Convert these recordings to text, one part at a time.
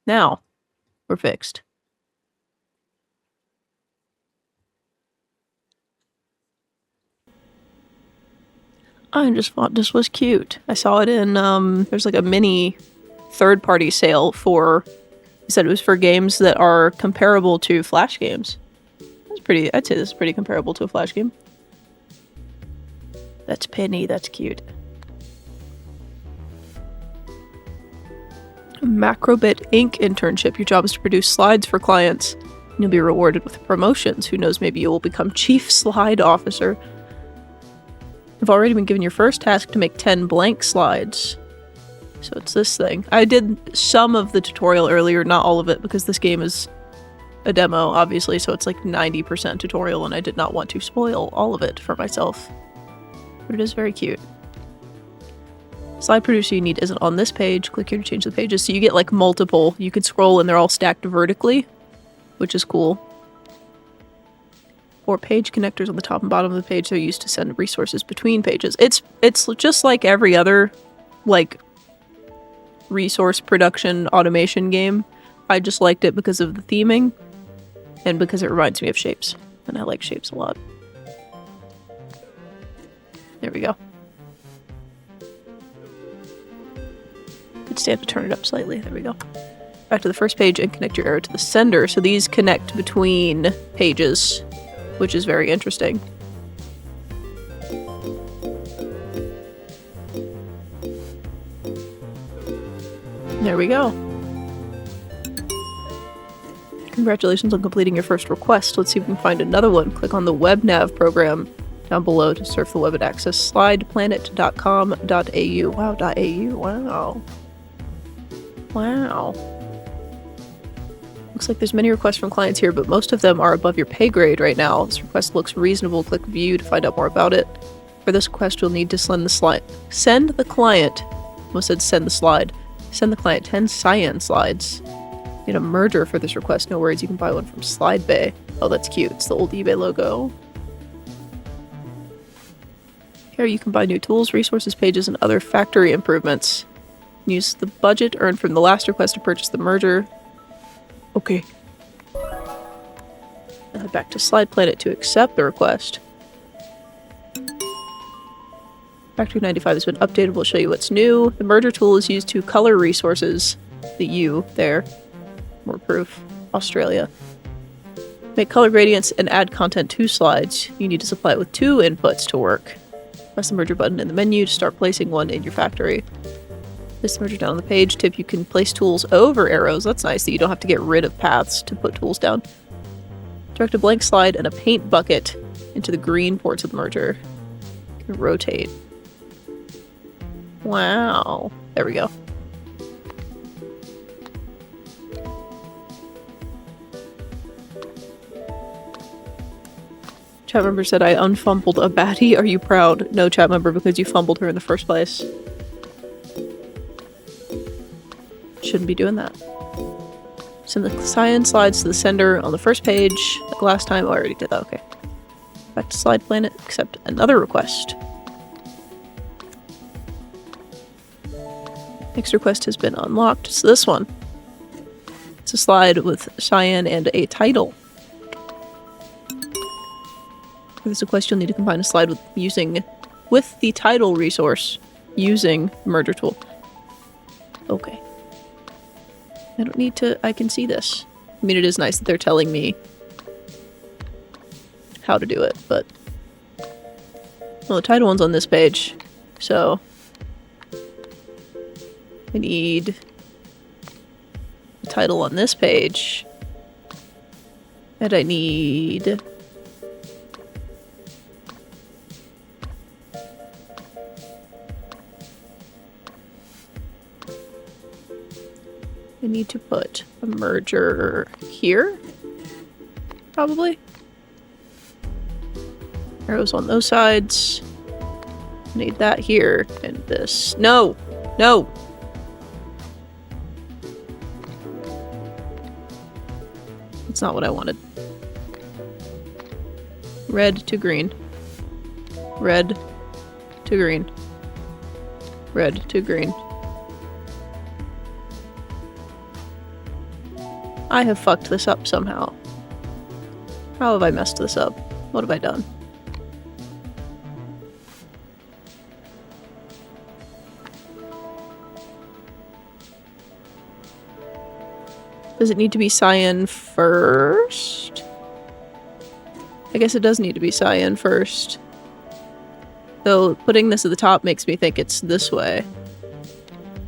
Now, we're fixed. I just thought this was cute. I saw it in, there's like a mini third-party sale for, he said it was for games that are comparable to Flash games. That's pretty, I'd say this is pretty comparable to a Flash game. That's Penny, that's cute. Macrobit Inc. internship. Your job is to produce slides for clients. You'll be rewarded with promotions. Who knows, maybe you will become Chief Slide Officer. You've already been given your first task to make 10 blank slides. So it's this thing. I did some of the tutorial earlier, not all of it, because this game is a demo, obviously, so it's like 90% tutorial, and I did not want to spoil all of it for myself. But it is very cute. Slide producer you need isn't on this page. Click here to change the pages. So you get like multiple. You could scroll and they're all stacked vertically, which is cool. Or page connectors on the top and bottom of the page. They're used to send resources between pages. It's just like every other like resource production automation game. I just liked it because of the theming and because it reminds me of shapes. And I like shapes a lot. There we go. Could stand to turn it up slightly. There we go. Back to the first page and connect your arrow to the sender. So these connect between pages, which is very interesting. There we go. Congratulations on completing your first request. Let's see if we can find another one. Click on the WebNav program down below to surf the web and access slideplanet.com.au. Wow, .au. Wow. Wow. Looks like there's many requests from clients here, but most of them are above your pay grade right now. This request looks reasonable. Click view to find out more about it. For this request, you'll need to send the slide. Send the client. Almost said send the slide. Send the client 10 cyan slides. Need a merger for this request. No worries, you can buy one from Slide Bay. Oh, that's cute. It's the old eBay logo. Here you can buy new tools, resources, pages, and other factory improvements. Use the budget earned from the last request to purchase the merger. Okay. Now head back to Slide Planet to accept the request. Factory 95 has been updated. We'll show you what's new. The merger tool is used to color resources. The U there. More proof. Australia. Make color gradients and add content to slides. You need to supply it with 2 inputs to work. Press the merger button in the menu to start placing one in your factory. Place the merger down on the page. Tip, you can place tools over arrows. That's nice that you don't have to get rid of paths to put tools down. Direct a blank slide and a paint bucket into the green ports of the merger. You can rotate. Wow. There we go. Chat member said I unfumbled a baddie. Are you proud? No, chat member, because you fumbled her in the first place. Shouldn't be doing that. Send the cyan slides to the sender on the first page. Like last time. Oh, I already did that. Okay. Back to Slide Planet. Accept another request. Next request has been unlocked. So this one. It's a slide with cyan and a title. For this request, you'll need to combine a slide with the title resource using the merger tool. Okay. I don't need to, I can see this. I mean, it is nice that they're telling me how to do it, but... Well, the title one's on this page, so... I need the title on this page. And I need... I need to put a merger here, probably. Arrows on those sides. I need that here and this. No! No! That's not what I wanted. Red to green. Red to green. Red to green. I have fucked this up somehow. How have I messed this up? What have I done? Does it need to be cyan first? I guess it does need to be cyan first. Though putting this at the top makes me think it's this way.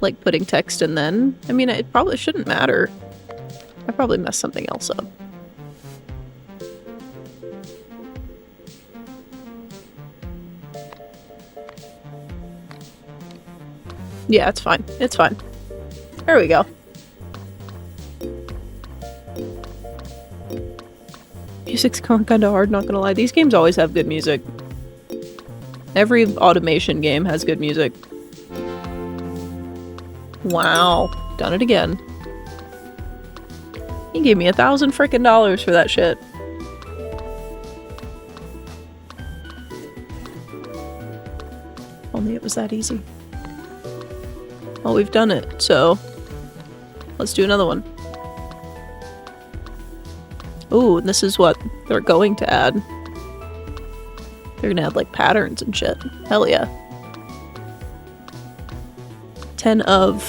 Like putting text and then. I mean, it probably shouldn't matter. I probably messed something else up. Yeah, it's fine. It's fine. There we go. Music's kind of hard, not gonna lie. These games always have good music. Every automation game has good music. Wow. Done it again. He gave me $1,000 frickin' for that shit. Only it was that easy. Well, we've done it, so let's do another one. Ooh, and this is what they're going to add. They're gonna add like patterns and shit. Hell yeah. 10 of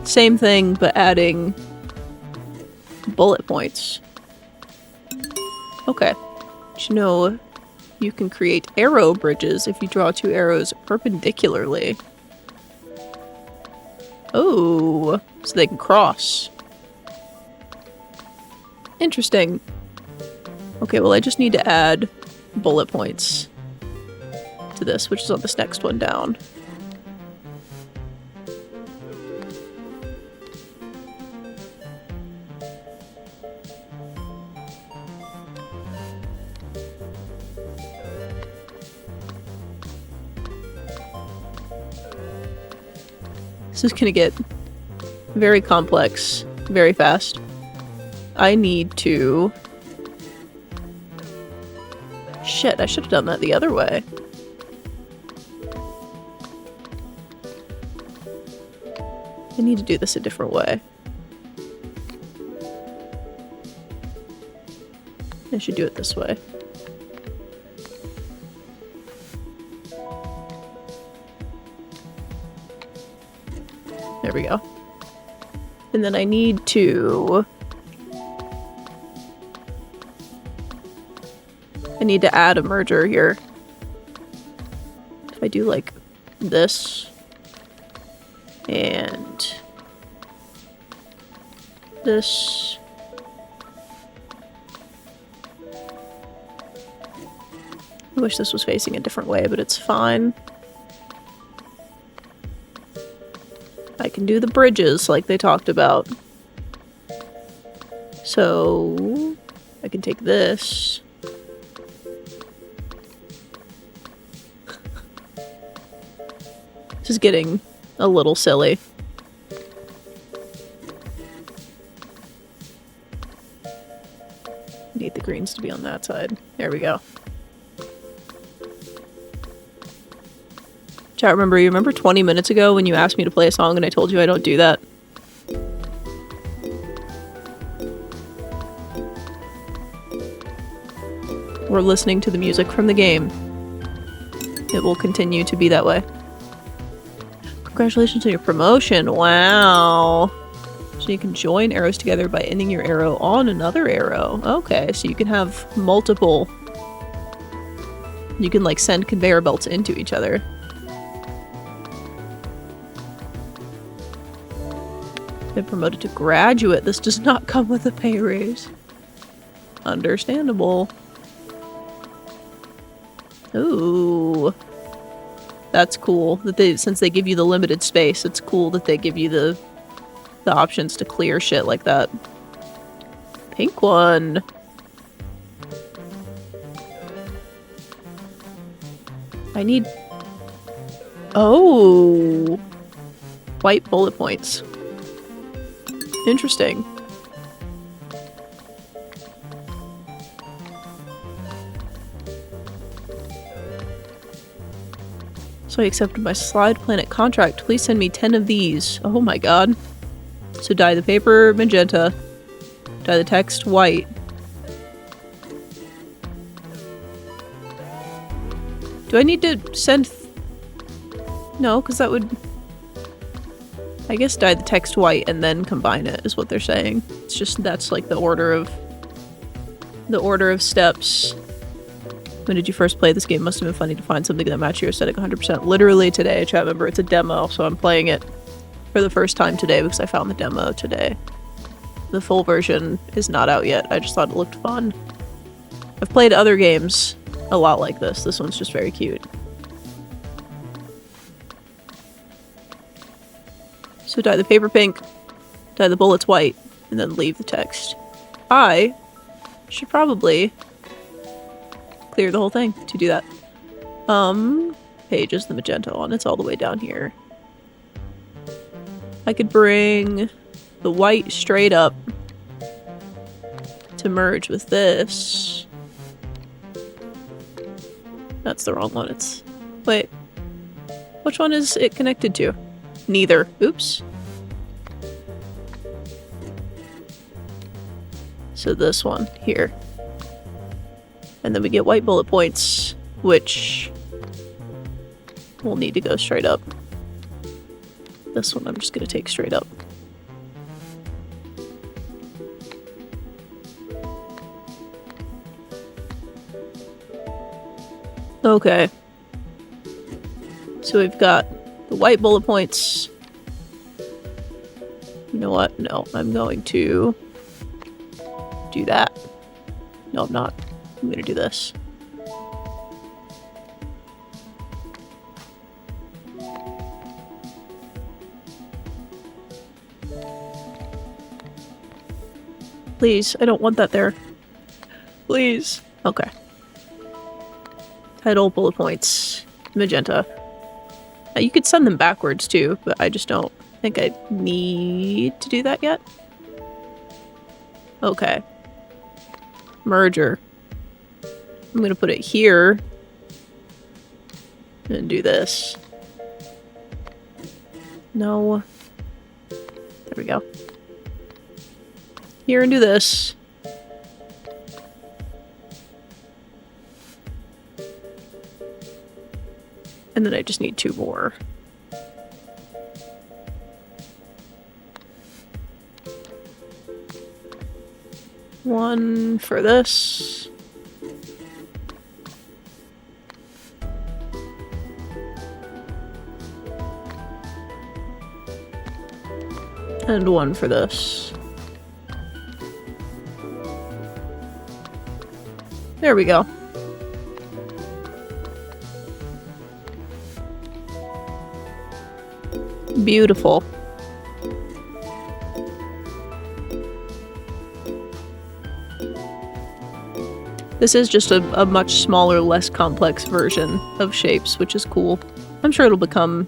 same thing, but adding bullet points. Okay. Did you know you can create arrow bridges if you draw 2 arrows perpendicularly? Oh, so they can cross. Interesting. Okay, well I just need to add bullet points to this, which is on this next one down. This is gonna get very complex very fast. I need to... Shit, I should have done that the other way. I need to do this a different way. I should do it this way. There we go. And then I need to... add a merger here. If I do like this and this. I wish this was facing a different way, but it's fine. I can do the bridges like they talked about. So I can take this. This is getting a little silly. Need the greens to be on that side. There we go. Chat, you remember 20 minutes ago when you asked me to play a song and I told you I don't do that? We're listening to the music from the game. It will continue to be that way. Congratulations on your promotion. Wow. So you can join arrows together by ending your arrow on another arrow. Okay, so you can have multiple... You can like send conveyor belts into each other. Been promoted to graduate. This does not come with a pay raise. Understandable. Ooh. That's cool that since they give you the limited space, it's cool that they give you the options to clear shit like that. Pink one. I need... Oh. White bullet points. Interesting. So I accepted my Slide Planet contract. Please send me 10 of these. Oh my god. So dye the paper magenta. Dye the text white. Do I need to send... No, because that would... I guess dye the text white and then combine it is what they're saying. It's just that's like the order of steps. When did you first play this game? Must have been funny to find something that matched your aesthetic 100%. Literally today, chat member. It's a demo, so I'm playing it for the first time today because I found the demo today. The full version is not out yet. I just thought it looked fun. I've played other games a lot like this. This one's just very cute. So dye the paper pink, dye the bullets white, and then leave the text. I should probably clear the whole thing to do that. Page is the magenta one. It's all the way down here. I could bring the white straight up to merge with this. That's the wrong one. It's... Wait. Which one is it connected to? Neither. Oops. So this one here. And then we get white bullet points, which will need to go straight up. This one I'm just going to take straight up. Okay. So we've got the white bullet points. You know what? No, I'm going to do that. No, I'm not. I'm going to do this. Please, I don't want that there. Please. Okay. Title, bullet points, magenta. You could send them backwards too, but I just don't think I need to do that yet. Okay. Merger. I'm gonna put it here. And do this. No. There we go. Here and do this. And then I just need 2 more. One for this. And one for this. There we go. Beautiful. This is just a much smaller, less complex version of Shapes, which is cool. I'm sure it'll become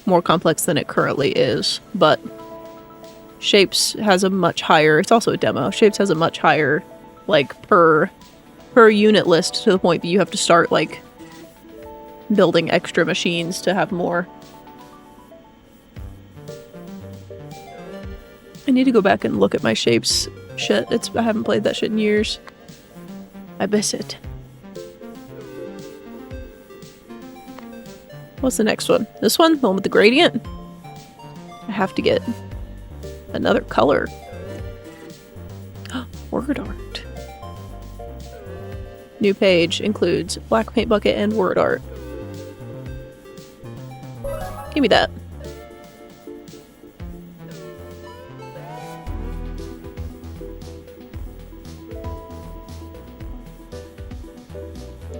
more complex than it currently is, but Shapes has a much higher, it's also a demo, Shapes has a much higher, like, per unit list, to the point that you have to start, like, building extra machines to have more. I need to go back and look at my Shapes shit. I haven't played that shit in years. I miss it. What's the next one? This one? The one with the gradient? I have to get another color. Word art. New page includes black paint bucket and word art. Give me that.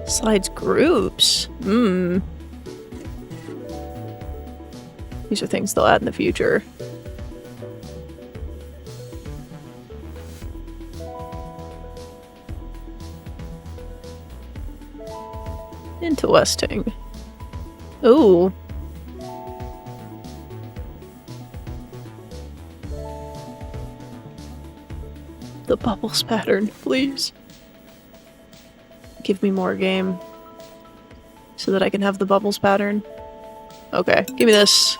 Slides groups. These are things they'll add in the future. Interesting. Ooh. The bubbles pattern, please. Give me more game. So that I can have the bubbles pattern. Okay, give me this.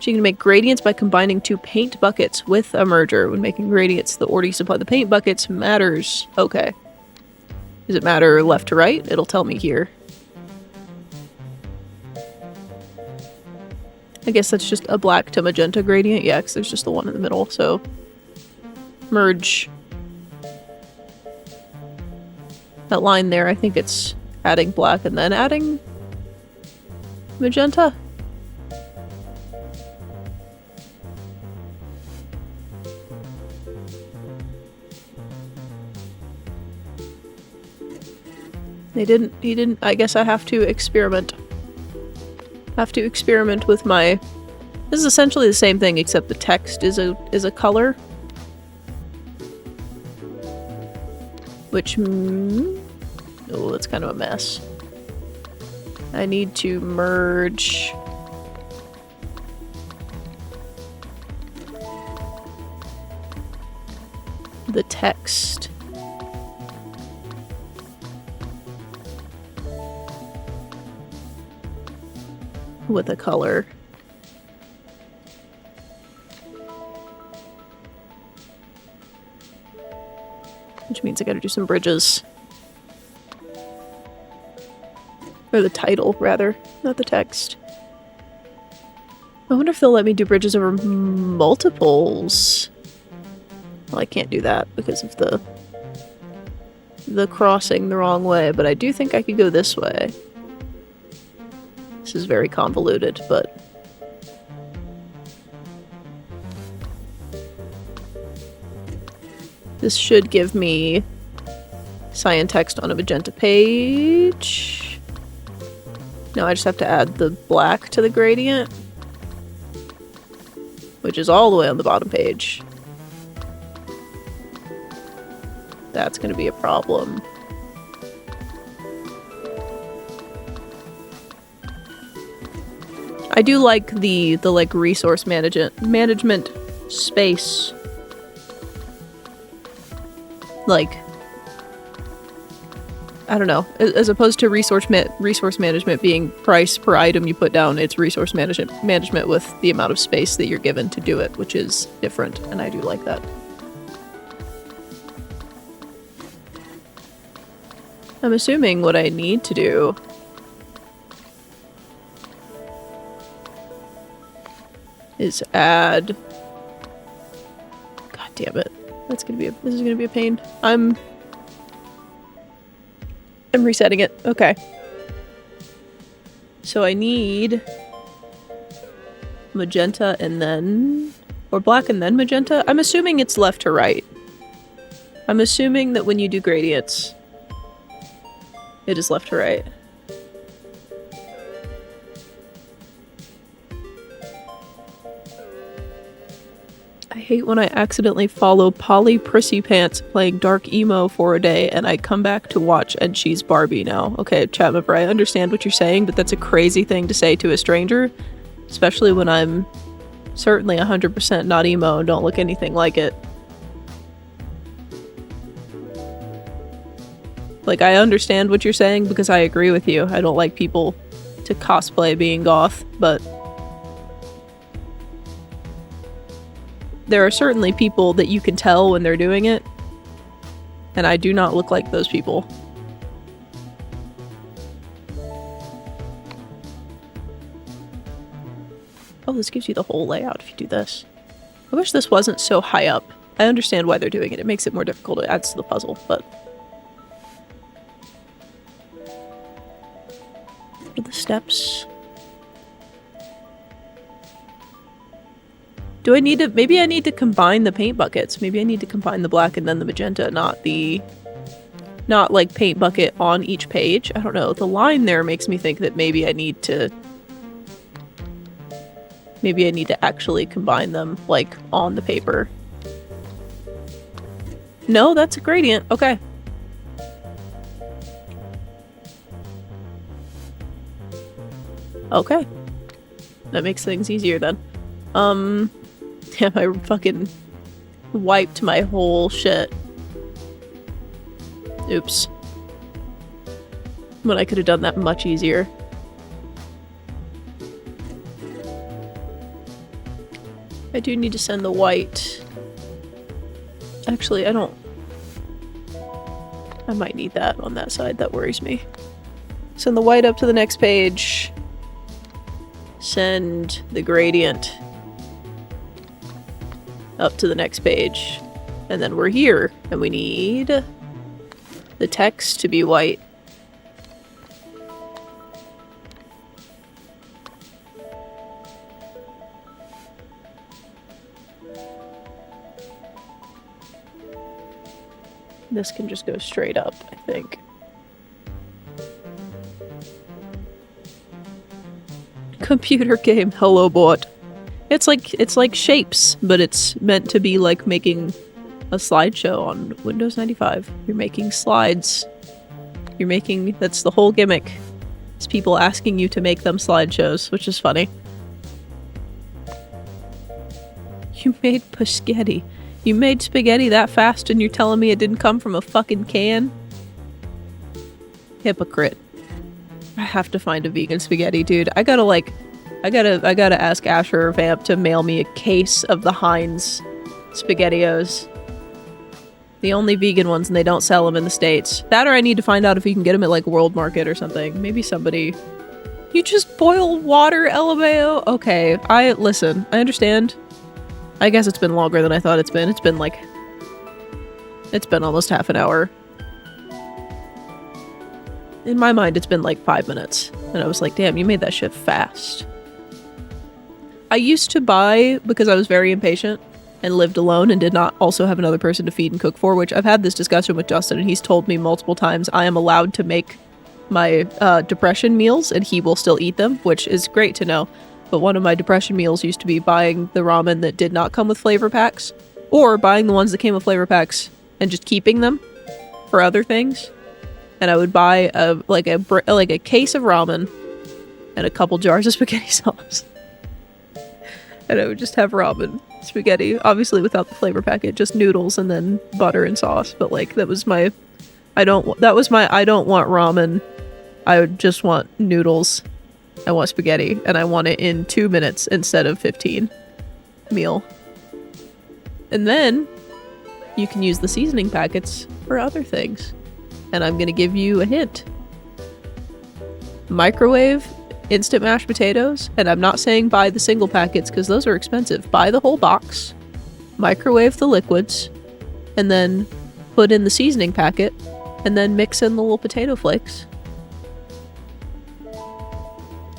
So you can make gradients by combining two paint buckets with a merger. When making gradients, the order you supply the paint buckets matters. Okay. Does it matter left to right? It'll tell me here. I guess that's just a black to magenta gradient. Yeah, because there's just the one in the middle, so... merge. That line there, I think it's adding black and then adding... magenta? He didn't, I guess I have to experiment. Have to experiment with my... This is essentially the same thing, except the text is a color. Which... oh, that's kind of a mess. I need to merge... the text. With a color. Which means I gotta do some bridges. Or the title, rather, not the text. I wonder if they'll let me do bridges over multiples. Well, I can't do that because of the crossing the wrong way, but I do think I could go this way. This is very convoluted, but... this should give me cyan text on a magenta page. Now I just have to add the black to the gradient, which is all the way on the bottom page. That's going to be a problem. I do like the like resource management space. Like, I don't know, as opposed to resource management being price per item you put down, it's resource management with the amount of space that you're given to do it, which is different, and I do like that. I'm assuming what I need to do is add... God damn it. This is gonna be a pain. I'm resetting it. Okay. So I need magenta and then... or black and then magenta? I'm assuming it's left to right. I'm assuming that when you do gradients, it is left to right. I hate when I accidentally follow Polly Prissy Pants playing Dark Emo for a day and I come back to watch and she's Barbie now. Okay, chat member, I understand what you're saying, but that's a crazy thing to say to a stranger, especially when I'm certainly 100% not emo and don't look anything like it. Like, I understand what you're saying because I agree with you. I don't like people to cosplay being goth, but there are certainly people that you can tell when they're doing it, and I do not look like those people. Oh, this gives you the whole layout if you do this. I wish this wasn't so high up. I understand why they're doing it. It makes it more difficult. It adds to the puzzle, but... what are the steps? Do I need to... maybe I need to combine the paint buckets. Maybe I need to combine the black and then the magenta, not like paint bucket on each page. I don't know. The line there makes me think that maybe I need to actually combine them, like, on the paper. No, that's a gradient. Okay. Okay. That makes things easier then. Damn, I fucking wiped my whole shit. Oops. When I could have done that much easier. I do need to send the white. Actually, I don't... I might need that on that side. That worries me. Send the white up to the next page. Send the gradient up to the next page. And then we're here. And we need the text to be white. This can just go straight up, I think. Computer game, hello bot. It's like Shapes, but it's meant to be like making a slideshow on Windows 95. You're making slides. You're making, that's the whole gimmick. It's people asking you to make them slideshows, which is funny. You made spaghetti. You made spaghetti that fast and you're telling me it didn't come from a fucking can? Hypocrite. I have to find a vegan spaghetti, dude. I gotta ask Asher or Vamp to mail me a case of the Heinz SpaghettiOs. The only vegan ones, and they don't sell them in the States. That, or I need to find out if you can get them at like World Market or something. Maybe somebody... You just boil water, LMAO? Okay, listen, I understand. I guess it's been longer than I thought it's been. It's been almost half an hour. In my mind, it's been like 5 minutes. And I was like, damn, you made that shit fast. I used to buy, because I was very impatient and lived alone and did not also have another person to feed and cook for, which I've had this discussion with Justin, and he's told me multiple times I am allowed to make my depression meals and he will still eat them, which is great to know. But one of my depression meals used to be buying the ramen that did not come with flavor packs, or buying the ones that came with flavor packs and just keeping them for other things. And I would buy a case of ramen and a couple jars of spaghetti sauce. And I would just have ramen, spaghetti, obviously without the flavor packet, just noodles and then butter and sauce. But like that was my I don't want ramen. I would just want noodles. I want spaghetti, and I want it in 2 minutes instead of 15 meal. And then you can use the seasoning packets for other things. And I'm going to give you a hint. Microwave instant mashed potatoes, and I'm not saying buy the single packets because those are expensive. Buy the whole box, microwave the liquids, and then put in the seasoning packet, and then mix in the little potato flakes.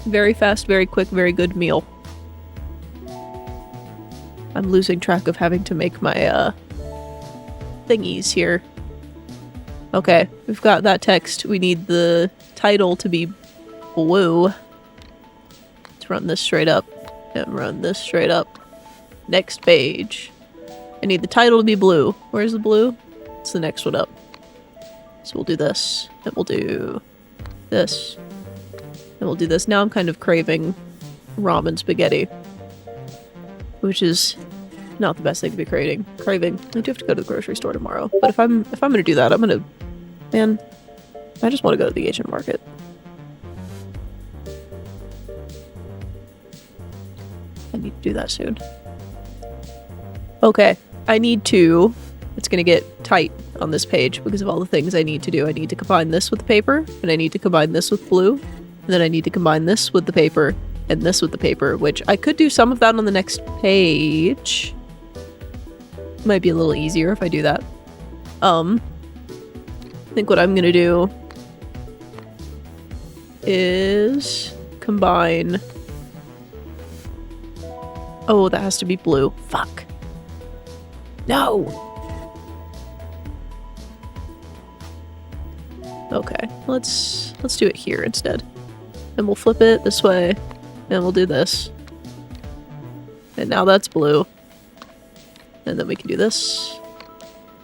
Very fast, very quick, very good meal. I'm losing track of having to make my thingies here. Okay, we've got that text. We need the title to be blue. Let's run this straight up. And run this straight up. Next page. I need the title to be blue. Where's the blue? It's the next one up. So we'll do this. And we'll do this. And we'll do this. Now I'm kind of craving ramen spaghetti. Which is not the best thing to be craving. I do have to go to the grocery store tomorrow. But if I'm gonna do that, man, I just want to go to the Asian market. I need to do that soon. Okay, it's gonna get tight on this page because of all the things I need to do. I need to combine this with the paper, and I need to combine this with blue, and then I need to combine this with the paper, and this with the paper, which I could do some of that on the next page. Might be a little easier if I do that. I think what I'm gonna do is combine... Oh, that has to be blue. Fuck. No! Okay, let's do it here instead. And we'll flip it this way, and we'll do this. And now that's blue. And then we can do this,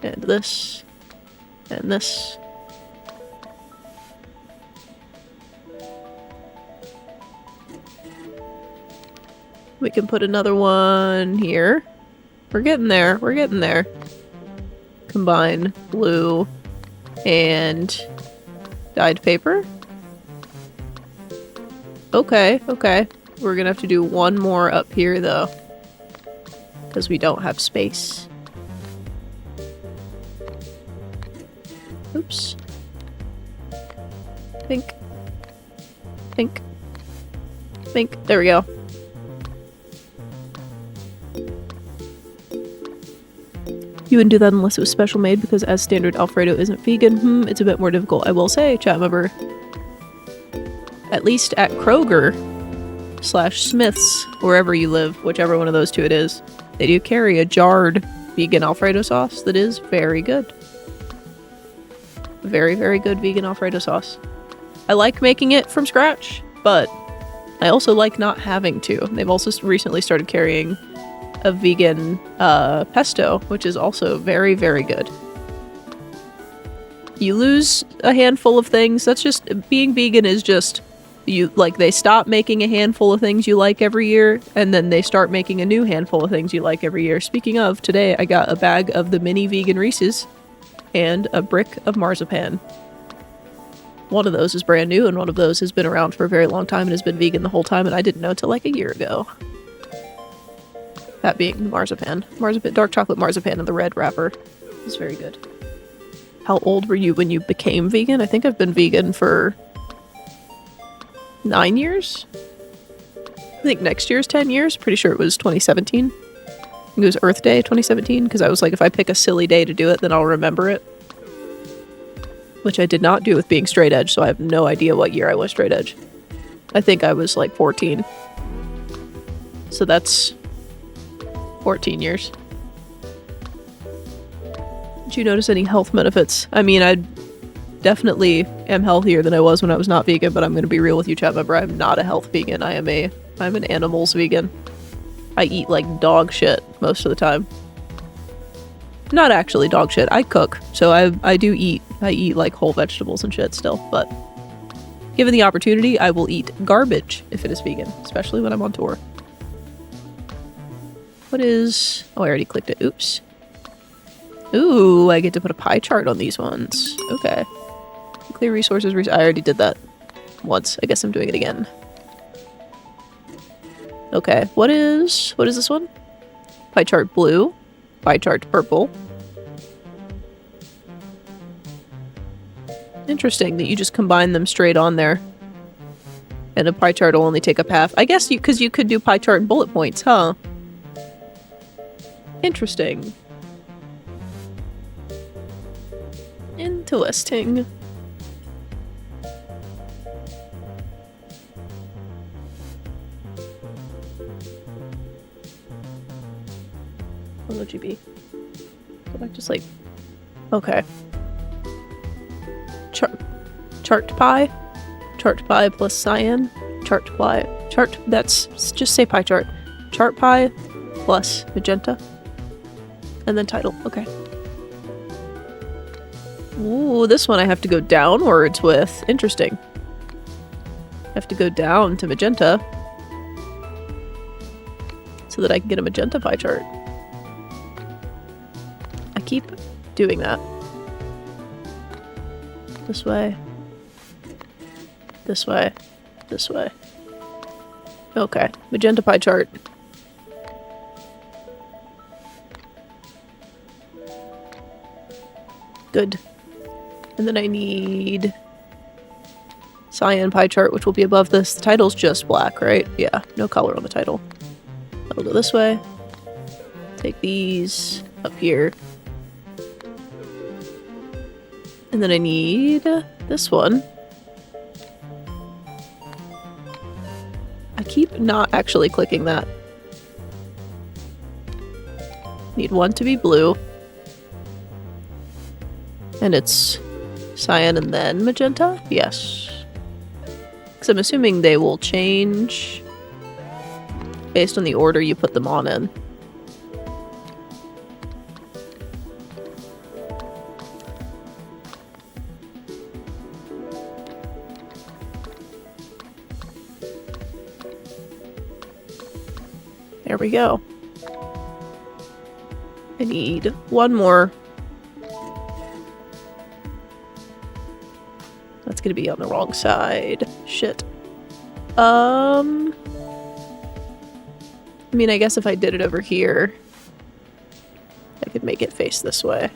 and this, and this. We can put another one here. We're getting there. We're getting there. Combine blue and dyed paper. Okay, okay. We're gonna have to do one more up here, though. because we don't have space. Oops. Think. Think. Think. There we go. You wouldn't do that unless it was special made because as standard Alfredo isn't vegan. It's a bit more difficult. I will say, chat member, at least at Kroger / Smith's, wherever you live, whichever one of those two it is, they do carry a jarred vegan Alfredo sauce that is very good. Very, very good vegan Alfredo sauce. I like making it from scratch, but I also like not having to. They've also recently started carrying a vegan pesto, which is also very, very good. You lose a handful of things. That's just, being vegan is just, you like, they stop making a handful of things you like every year, and then they start making a new handful of things you like every year. Speaking of, today I got a bag of the mini vegan Reese's and a brick of marzipan. One of those is brand new, and one of those has been around for a very long time and has been vegan the whole time, and I didn't know till like a year ago. That being the marzipan. Dark chocolate marzipan in the red wrapper. It's very good. How old were you when you became vegan? I think I've been vegan for 9 years? I think next year's 10 years. Pretty sure it was 2017. I think it was Earth Day 2017, because I was like, if I pick a silly day to do it, then I'll remember it. Which I did not do with being straight edge, so I have no idea what year I was straight edge. I think I was like 14. So that's 14 years. Did you notice any health benefits? I mean, I definitely am healthier than I was when I was not vegan, but I'm going to be real with you, chat member. I'm not a health vegan. I'm an animals vegan. I eat like dog shit most of the time. Not actually dog shit. I cook, so I do eat. I eat like whole vegetables and shit still, but given the opportunity, I will eat garbage if it is vegan, especially when I'm on tour. What is... Oh, I already clicked it. Oops. Ooh, I get to put a pie chart on these ones. Okay. Clear resources. I already did that once. I guess I'm doing it again. Okay. What is this one? Pie chart blue. Pie chart purple. Interesting that you just combine them straight on there. And a pie chart will only take up half. I guess because you could do pie chart and bullet points, huh? Interesting. Interesting. What would you be? Go back to sleep. Okay. Chart pie? Chart pie plus cyan? Chart pie. That's... Just say pie chart. Chart pie plus magenta. And then title. Okay. Ooh, this one I have to go downwards with. Interesting. I have to go down to magenta so that I can get a magenta pie chart. I keep doing that. This way. This way. This way. Okay. Magenta pie chart. Good. And then I need cyan pie chart, which will be above this. The title's just black, right? Yeah, no color on the title. I'll go this way. Take these up here. And then I need this one. I keep not actually clicking that. Need one to be blue. And it's cyan and then magenta? Yes. Because I'm assuming they will change based on the order you put them on in. There we go. I need one more. That's gonna be on the wrong side. Shit. I mean, I guess if I did it over here, could make it face this way.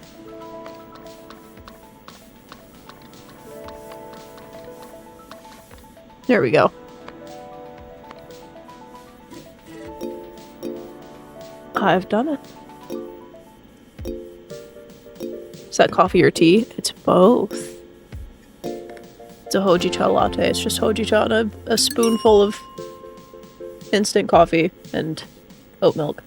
There we go. I've done it. Is that coffee or tea? It's both. It's a hojicha latte. It's just hojicha and a spoonful of instant coffee and oat milk.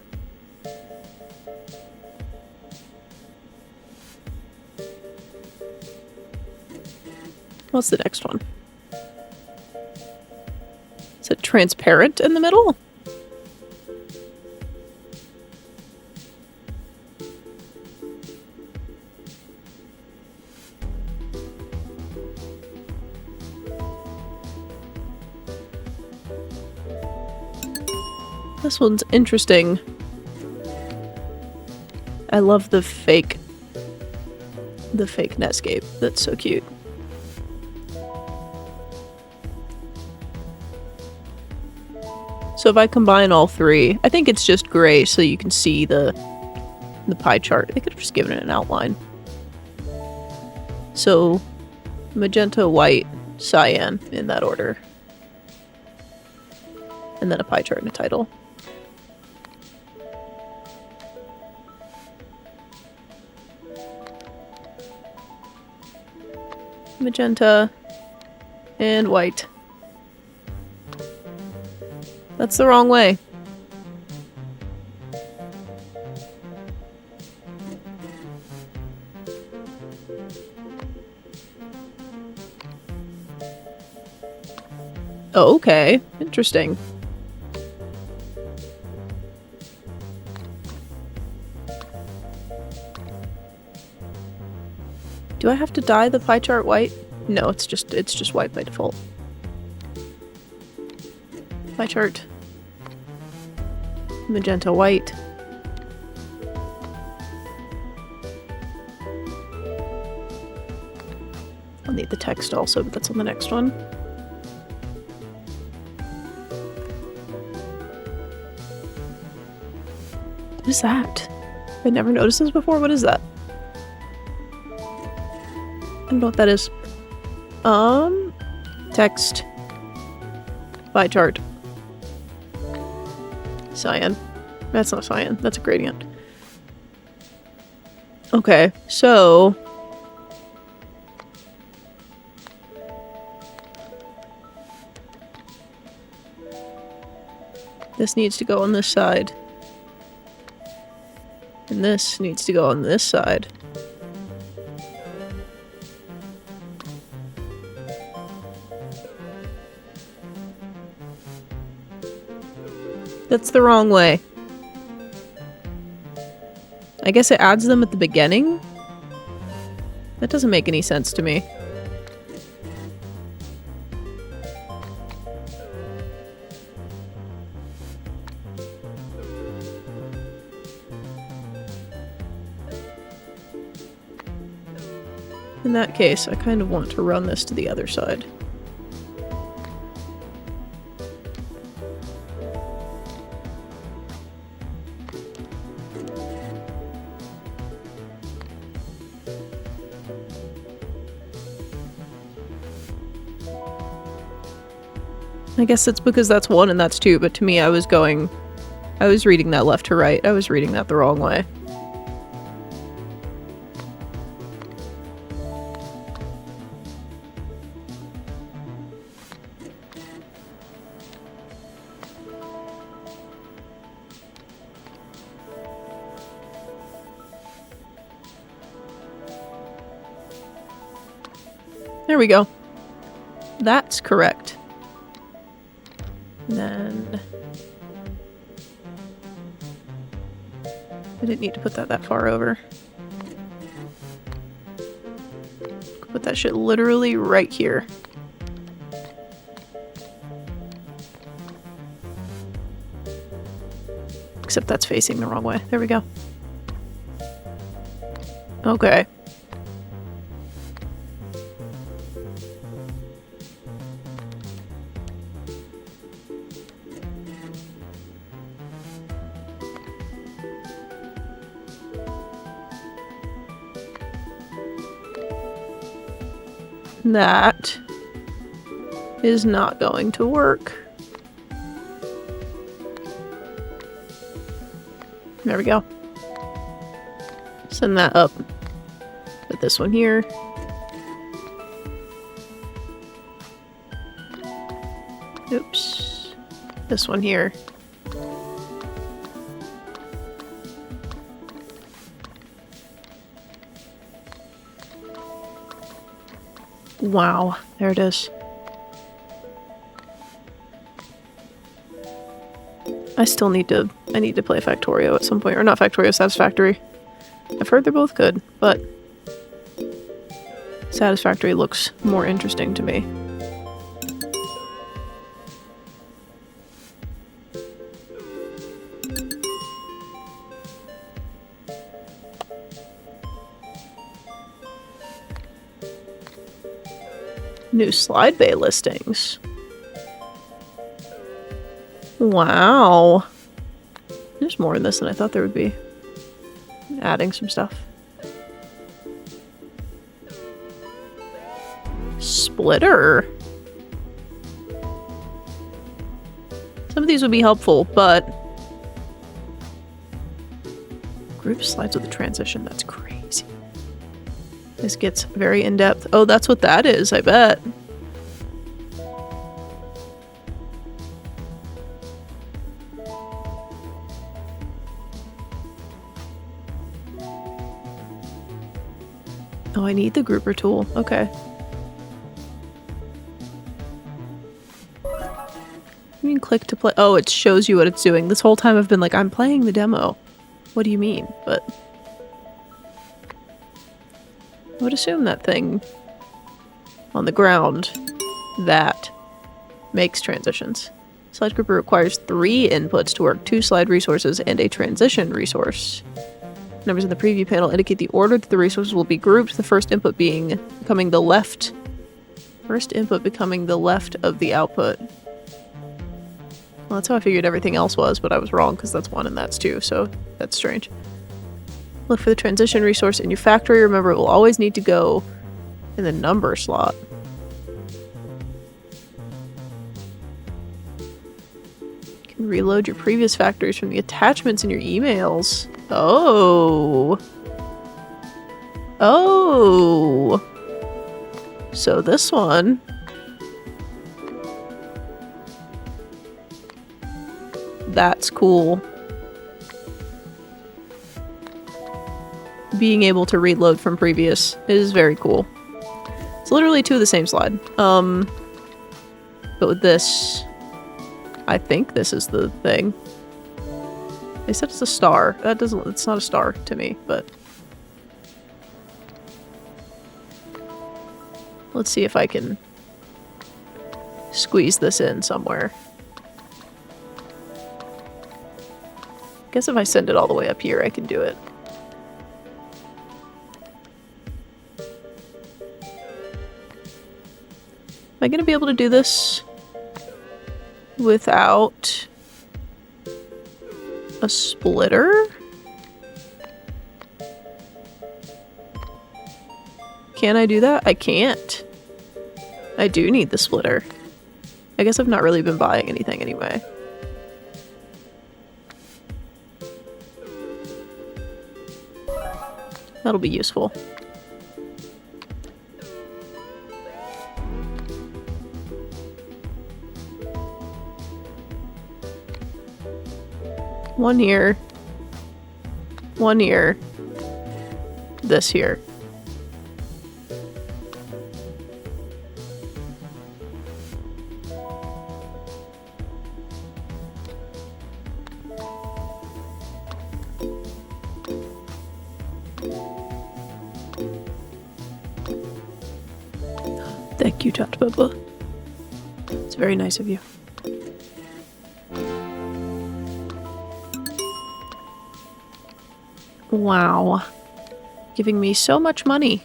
What's the next one? Is it transparent in the middle? This one's interesting. I love the fake Netscape. That's so cute. So if I combine all three, I think it's just gray so you can see the pie chart. They could have just given it an outline. So magenta, white, cyan in that order. And then a pie chart and a title. Magenta and white. That's the wrong way. Oh, okay. Interesting. Do I have to dye the pie chart white? No, it's just white by default. Pie chart. Magenta white. I'll need the text also, but that's on the next one. What is that? I never noticed this before. What is that? I don't know what that is. Text. Pie chart. Cyan. That's not cyan. That's a gradient. Okay, so... this needs to go on this side. And this needs to go on this side. That's the wrong way. I guess it adds them at the beginning? That doesn't make any sense to me. In that case, I kind of want to run this to the other side. I guess it's because that's 1 and that's 2, but to me I was reading that left to right. I was reading that the wrong way. There we go. That's correct. Then... I didn't need to put that far over. Put that shit literally right here. Except that's facing the wrong way. There we go. Okay. That is not going to work. There we go. Send that up. Put this one here. Oops. This one here. Wow, there it is. I need to play Factorio at some point. Or not Factorio, Satisfactory. I've heard they're both good, but Satisfactory looks more interesting to me. New slide bay listings. Wow. There's more in this than I thought there would be. Adding some stuff. Splitter. Some of these would be helpful, but group slides with a transition, that's crazy. This gets very in-depth. Oh, that's what that is, I bet. Oh, I need the grouper tool. Okay. You can click to play. Oh, it shows you what it's doing. This whole time I've been like, I'm playing the demo. What do you mean? But I would assume that thing on the ground that makes transitions. Slide grouper requires 3 inputs to work, 2 slide resources and a transition resource. Numbers in the preview panel indicate the order that the resources will be grouped, the first input becoming the left. First input becoming the left of the output. Well, that's how I figured everything else was, but I was wrong because that's 1 and that's 2, so that's strange. Look for the transition resource in your factory. Remember, it will always need to go in the number slot. You can reload your previous factories from the attachments in your emails. Oh. Oh. So this one. That's cool. Being able to reload from previous is very cool. It's literally 2 of the same slide. But with this, I think this is the thing. They said it's a star. It's not a star to me, but let's see if I can squeeze this in somewhere. I guess if I send it all the way up here, I can do it. Am I going to be able to do this without a splitter? Can I do that? I can't. I do need the splitter. I guess I've not really been buying anything anyway. That'll be useful. One here. One here. This here. Thank you, Dr. Bubba. It's very nice of you. Wow. Giving me so much money.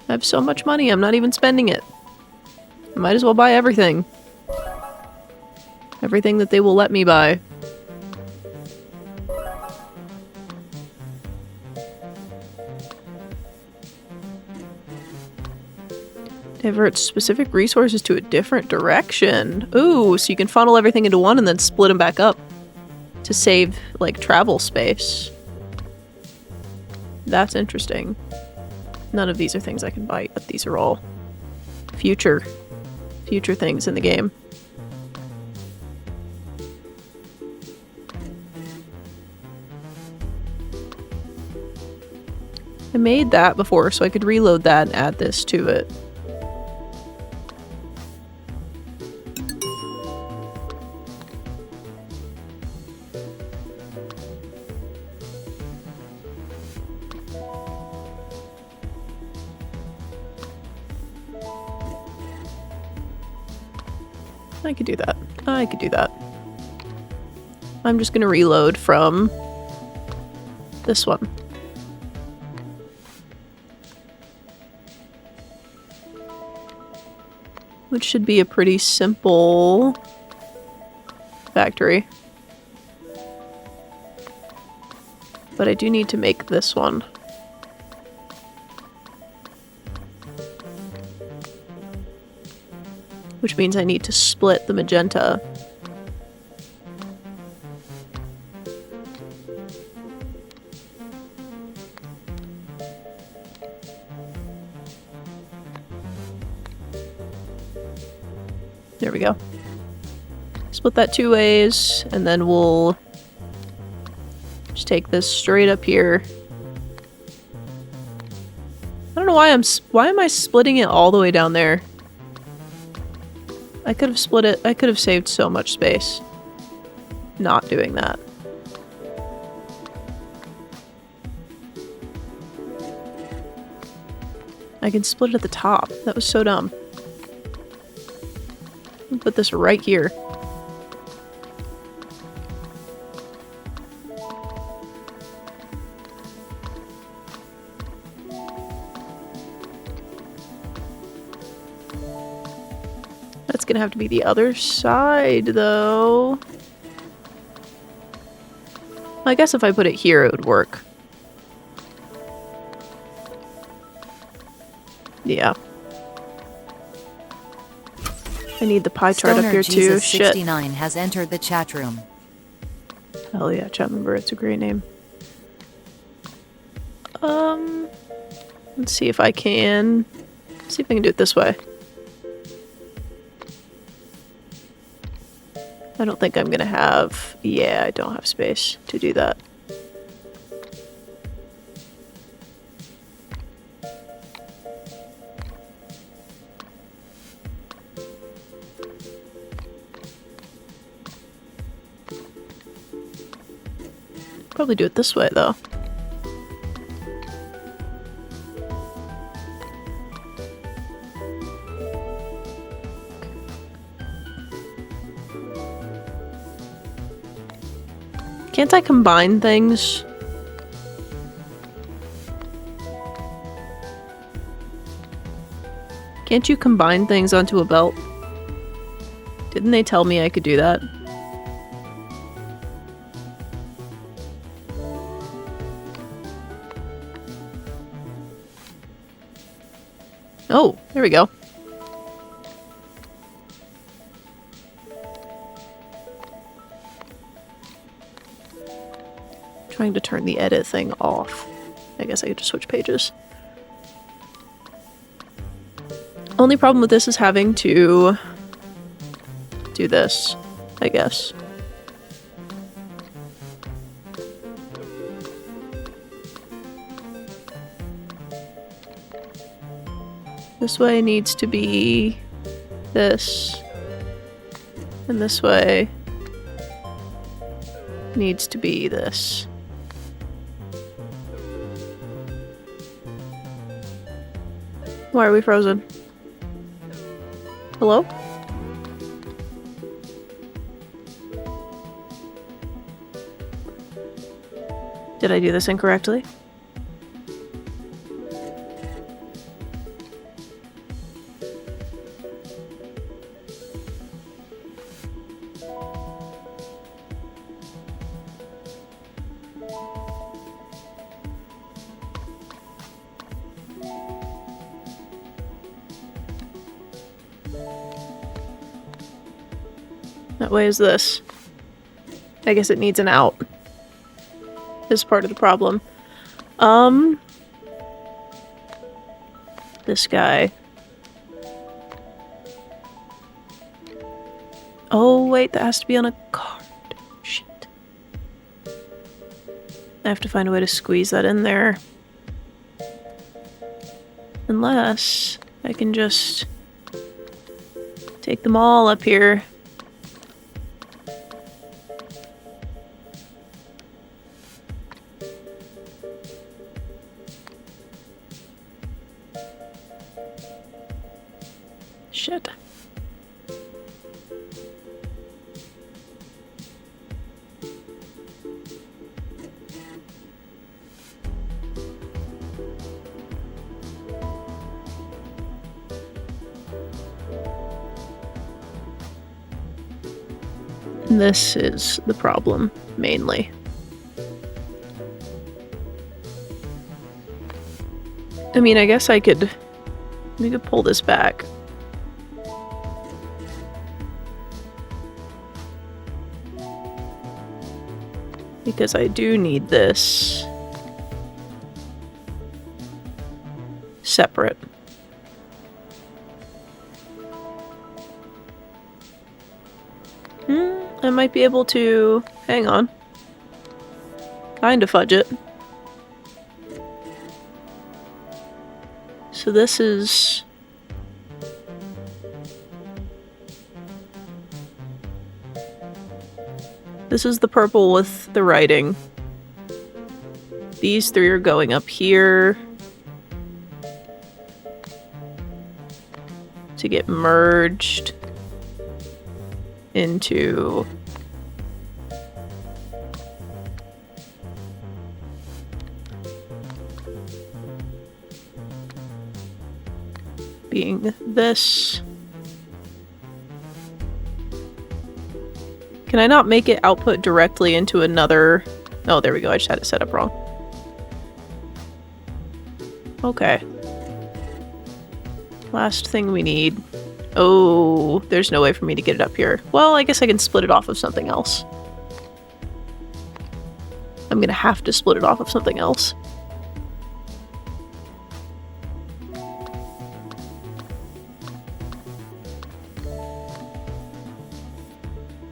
I have so much money, I'm not even spending it. I might as well buy everything. Everything that they will let me buy. Divert specific resources to a different direction. Ooh, so you can funnel everything into one and then split them back up to save, like, travel space. That's interesting. None of these are things I can bite, but these are all future things in the game. I made that before, so I could reload that and add this to it. I could do that. I could do that. I'm just gonna reload from this one. Which should be a pretty simple factory. But I do need to make this one. Which means I need to split the magenta. There we go. Split that 2 ways, and then we'll just take this straight up here. I don't know why why am I splitting it all the way down there? I could have split it. I could have saved so much space not doing that. I can split it at the top. That was so dumb. I'll put this right here. That's gonna have to be the other side, though. I guess if I put it here, it would work. Yeah. I need the pie chart Stoner up here too. Jesus Shit. 69 has entered the chat room. Hell yeah, chat member. It's a great name. Let's see if I can. See if I can do it this way. I don't think I'm gonna have. Yeah, I don't have space to do that. Probably do it this way though. Can't I combine things? Can't you combine things onto a belt? Didn't they tell me I could do that? Oh, there we go. Trying to turn the edit thing off. I guess I could just switch pages. Only problem with this is having to do this, I guess. This way needs to be this, and this way needs to be this. Why are we frozen? Hello? Did I do this incorrectly? That way is this. I guess it needs an out. This is part of the problem. This guy. Oh, wait, that has to be on a card. Shit. I have to find a way to squeeze that in there. Unless I can just take them all up here. Shit. This is the problem, mainly. I mean, I guess we could pull this back. Because I do need this separate. I might be able to, hang on, kind of fudge it. So this is the purple with the writing. These three are going up here to get merged into being this. Can I not make it output directly into another? Oh, there we go. I just had it set up wrong. Okay. Last thing we need. Oh, there's no way for me to get it up here. Well, I guess I can split it off of something else. I'm gonna have to split it off of something else.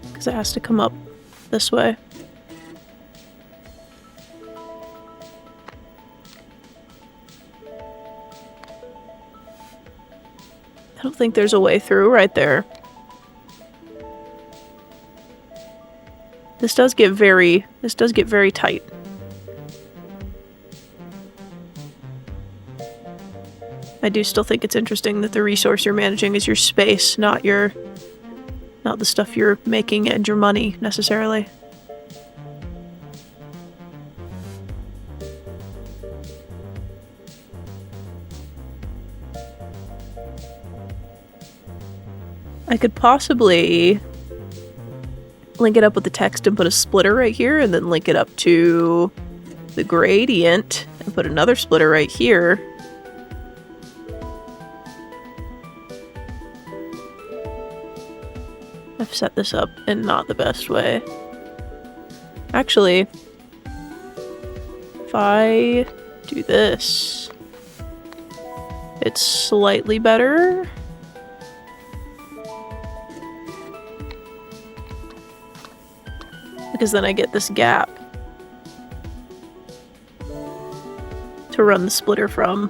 Because it has to come up this way. I don't think there's a way through right there. This does get very tight. I do still think it's interesting that the resource you're managing is your space, not the stuff you're making and your money, necessarily. I could possibly link it up with the text and put a splitter right here, and then link it up to the gradient and put another splitter right here. I've set this up in not the best way. Actually, if I do this, it's slightly better. Because then I get this gap to run the splitter from.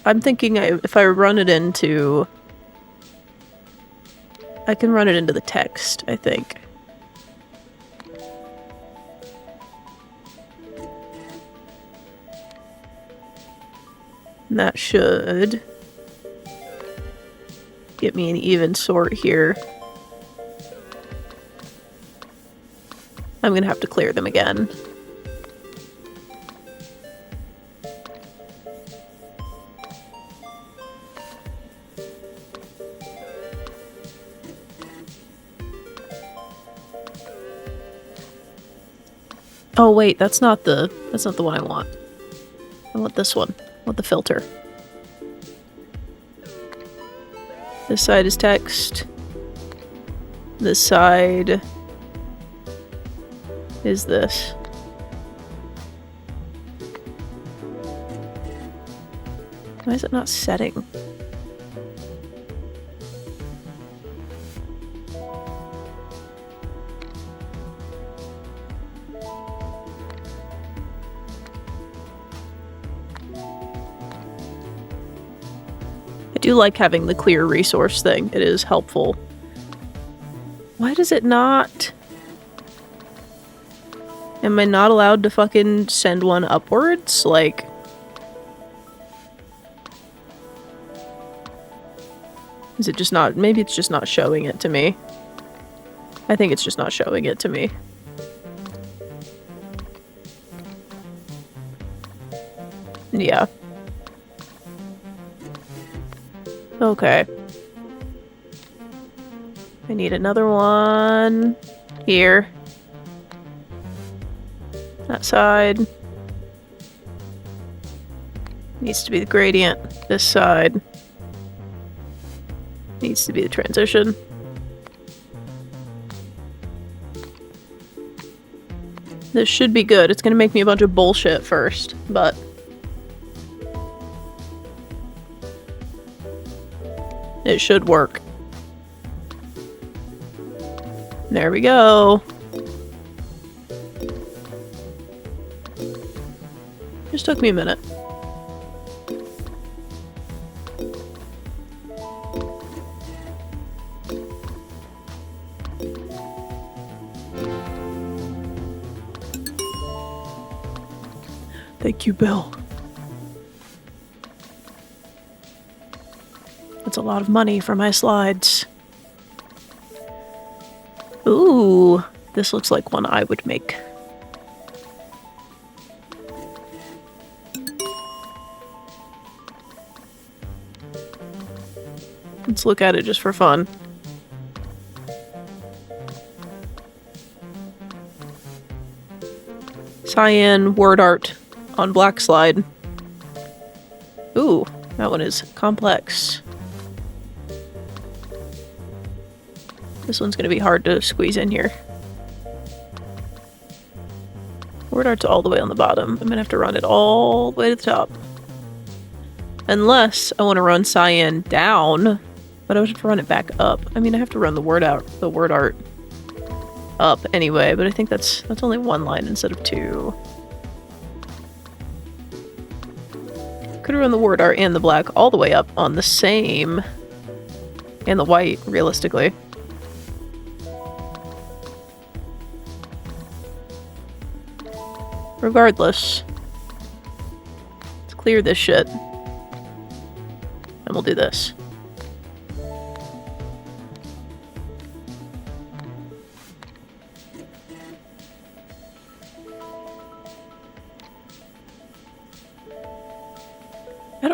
I'm thinking if I run it into... I can run it into the text, I think. And that should get me an even sort here. I'm gonna have to clear them again. Oh wait, that's not the one I want. I want this one. I want the filter. This side is text. This side is this. Why is it not setting? I do like having the clear resource thing. It is helpful. Why does it not? Am I not allowed to fucking send one upwards? Like... Is it just not? Maybe it's just not showing it to me. I think it's just not showing it to me. Yeah. Okay. I need another one here. That side. Needs to be the gradient. This side. Needs to be the transition. This should be good. It's gonna make me a bunch of bullshit first, but... it should work. There we go. Just took me a minute. Thank you, Bill. That's a lot of money for my slides. Ooh, this looks like one I would make. Let's look at it just for fun. Cyan word art on black slide. Ooh, that one is complex. This one's gonna be hard to squeeze in here. Word art's all the way on the bottom. I'm gonna have to run it all the way to the top. Unless I want to run cyan down, but I would have to run it back up. I mean, I have to run the word art up anyway, but I think that's only one line instead of two. Could have run the word art and the black all the way up on the same, and the white, realistically. Regardless, let's clear this shit, and we'll do this. I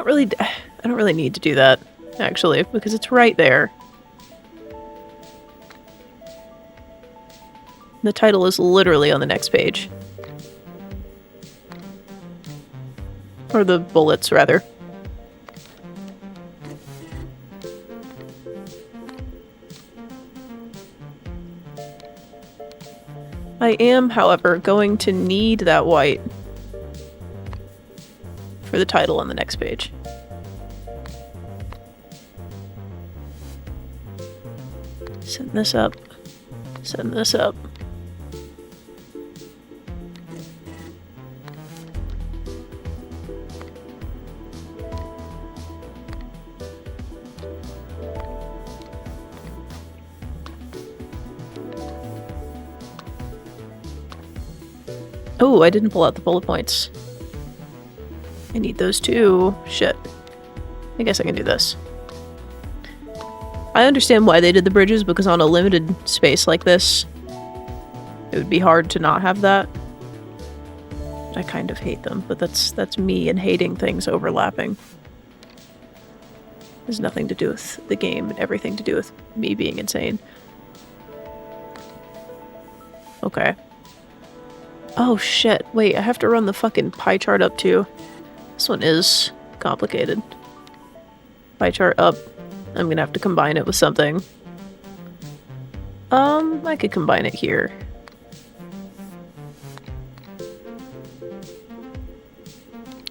don't really need to do that, actually, because it's right there. The title is literally on the next page. Or the bullets, rather. I am, however, going to need that white for the title on the next page. Send this up. Send this up. Oh, I didn't pull out the bullet points. I need those too. Shit. I guess I can do this. I understand why they did the bridges, because on a limited space like this, it would be hard to not have that. I kind of hate them, but that's me and hating things overlapping. It has nothing to do with the game and everything to do with me being insane. Okay. Oh shit, wait, I have to run the fucking pie chart up too. This one is complicated. Pie chart up. I'm gonna have to combine it with something. I could combine it here.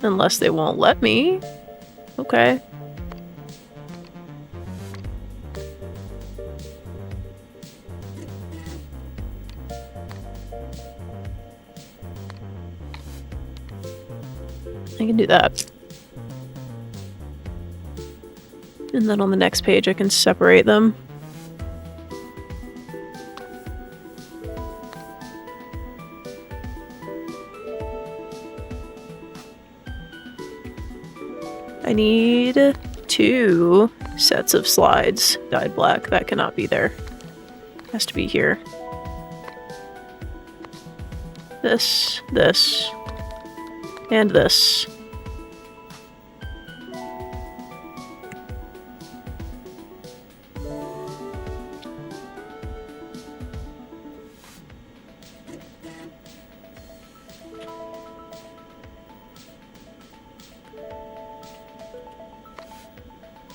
Unless they won't let me. Okay. I can do that. And then on the next page I can separate them. I need 2 sets of slides dyed black. That cannot be there. Has to be here. This, and this.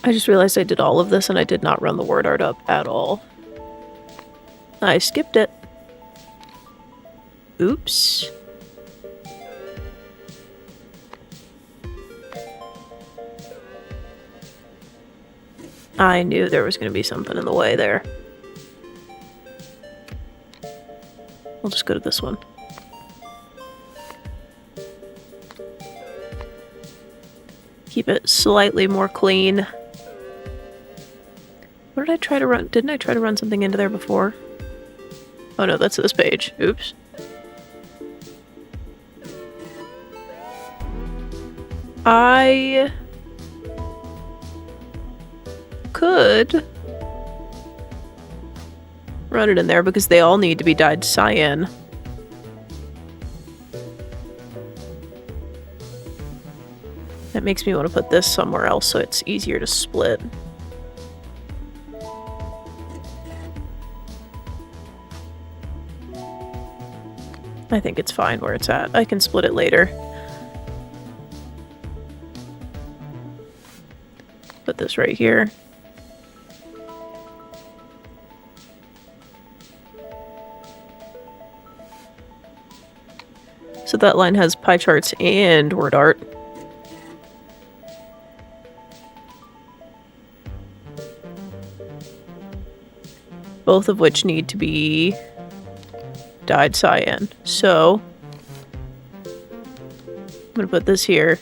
I just realized I did all of this and I did not run the word art up at all. I skipped it. Oops. I knew there was going to be something in the way there. We'll just go to this one. Keep it slightly more clean. What did I try to run? Didn't I try to run something into there before? Oh no, that's this page. Oops. I could run it in there because they all need to be dyed cyan. That makes me want to put this somewhere else so it's easier to split. I think it's fine where it's at. I can split it later. Put this right here. So that line has pie charts and word art. Both of which need to be dyed cyan. So I'm gonna put this here.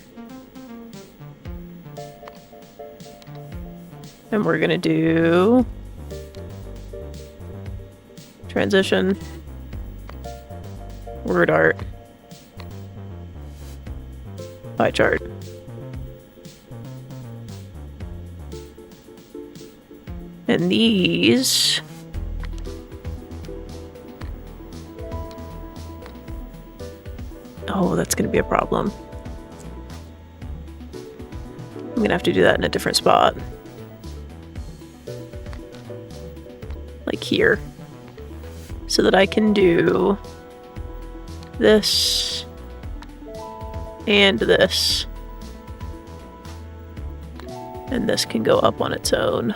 And we're gonna do transition, word art, pie chart. And these oh, that's gonna be a problem. I'm gonna have to do that in a different spot. Like here. So that I can do this and this. And this can go up on its own.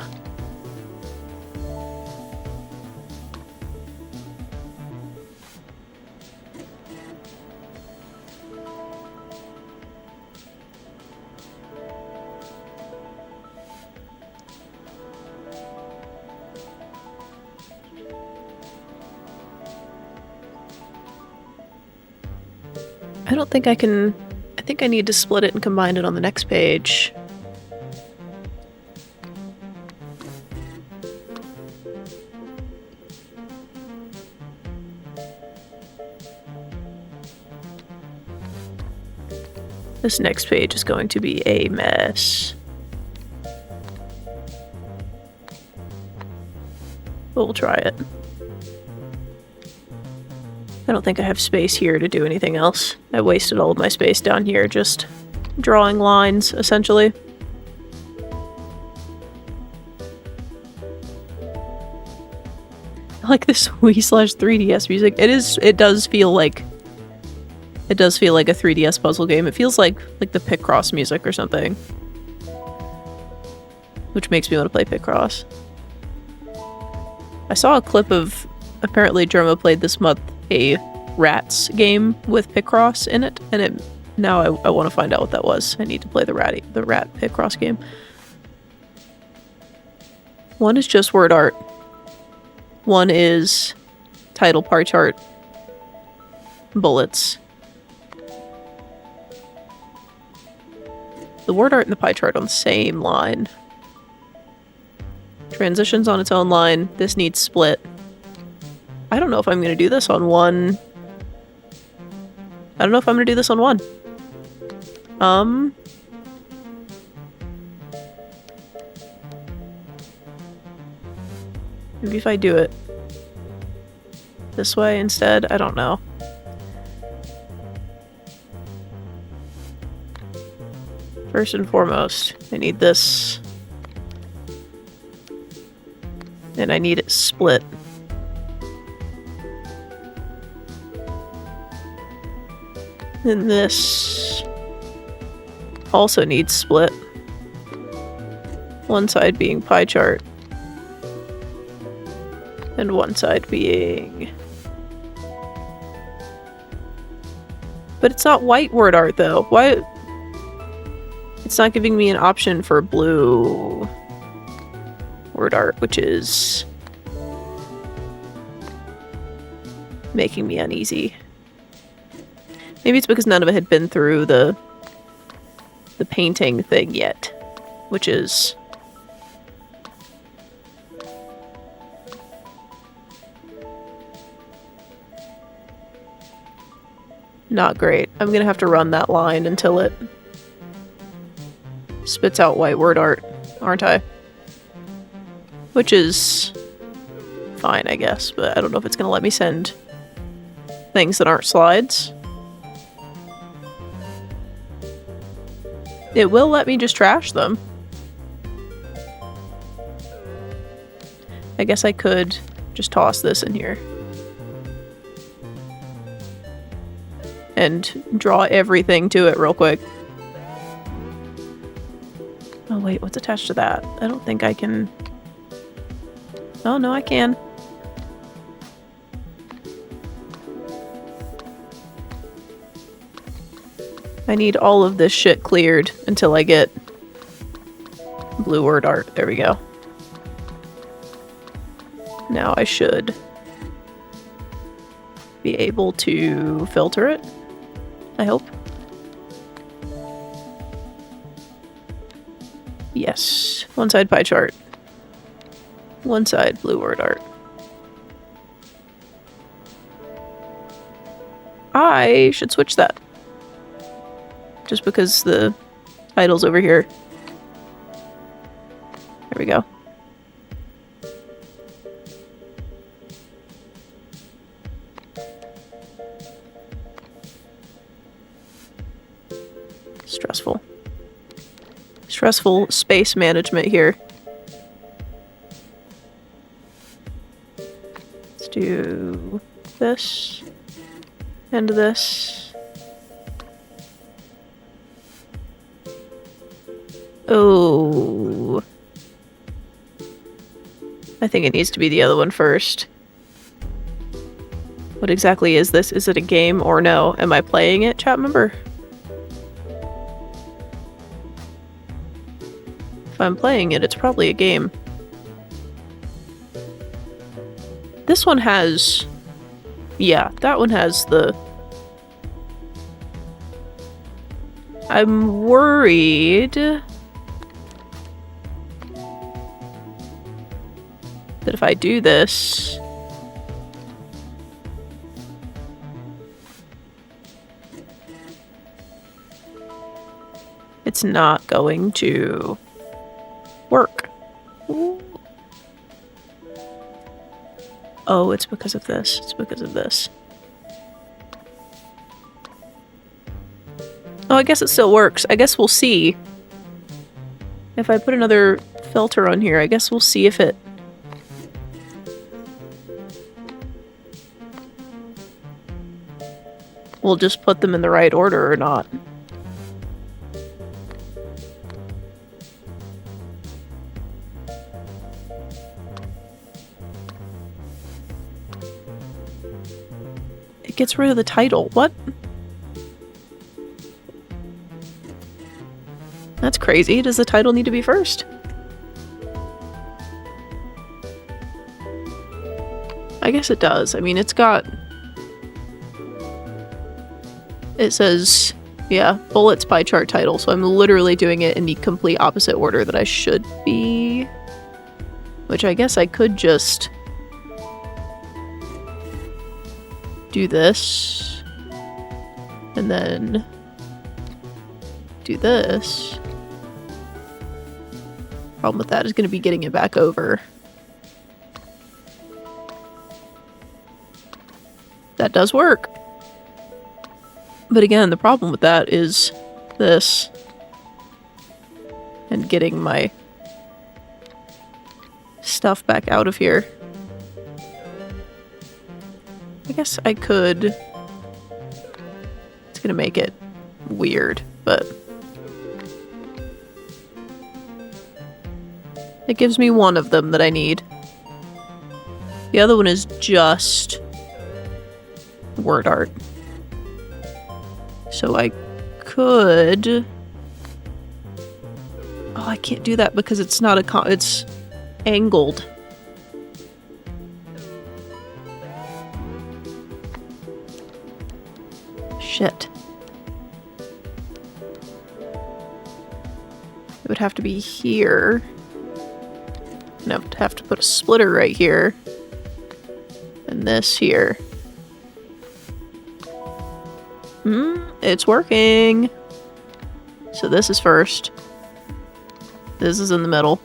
I don't think I can... I think I need to split it and combine it on the next page. This next page is going to be a mess. But we'll try it. I don't think I have space here to do anything else. I wasted all of my space down here just drawing lines, essentially. I like this Wii/3DS music. It does feel like a 3DS puzzle game. It feels like the Picross music or something. which makes me want to play Picross. I saw a clip of, apparently Germa played this month a rats game with Picross in it, and now I want to find out what that was. I need to play the rat Picross game. One is just word art. One is title, pie chart, bullets. The word art and the pie chart on the same line. Transitions on its own line. This needs split. I don't know if I'm going to do this on one. I don't know if I'm going to do this on one. Maybe if I do it this way instead, I don't know. First and foremost, I need this. And I need it split. And this also needs split. One side being pie chart. And one side being... But it's not white word art though. Why? It's not giving me an option for blue word art, which is making me uneasy. Maybe it's because none of it had been through the painting thing yet, which is not great. I'm gonna have to run that line until it spits out white word art, aren't I? Which is fine, I guess, but I don't know if it's gonna let me send things that aren't slides. It will let me just trash them. I guess I could just toss this in here. And draw everything to it real quick. Oh wait, what's attached to that? I don't think I can... Oh no, I can. I need all of this shit cleared until I get blue word art. There we go. Now I should be able to filter it, I hope. Yes. One side pie chart. One side blue word art. I should switch that. Just because the title's over here. There we go. Stressful. Stressful space management here. Let's do this and this. Oh. I think it needs to be the other one first. What exactly is this? Is it a game or no? Am I playing it, chat member? If I'm playing it, it's probably a game. This one has... Yeah, that one has the... I'm worried... that if I do this... it's not going to work. Ooh. Oh, it's because of this. It's because of this. Oh, I guess it still works. I guess we'll see. If I put another filter on here, I guess we'll see if it... we'll just put them in the right order or not. gets rid of the title. What? That's crazy. Does the title need to be first? I guess it does. I mean, it's got... It says, yeah, bullets pie chart title, so I'm literally doing it in the complete opposite order that I should be. Which I guess I could just... do this. And then... do this. Problem with that is going to be getting it back over. That does work. But again, the problem with that is this. And getting my stuff back out of here. I guess I could... It's gonna make it weird, but... It gives me one of them that I need. The other one is just word art. So I could... Oh, I can't do that because it's not a it's angled. Shit. It would have to be here. And I would have to put a splitter right here. And this here. It's working. So this is first. This is in the middle.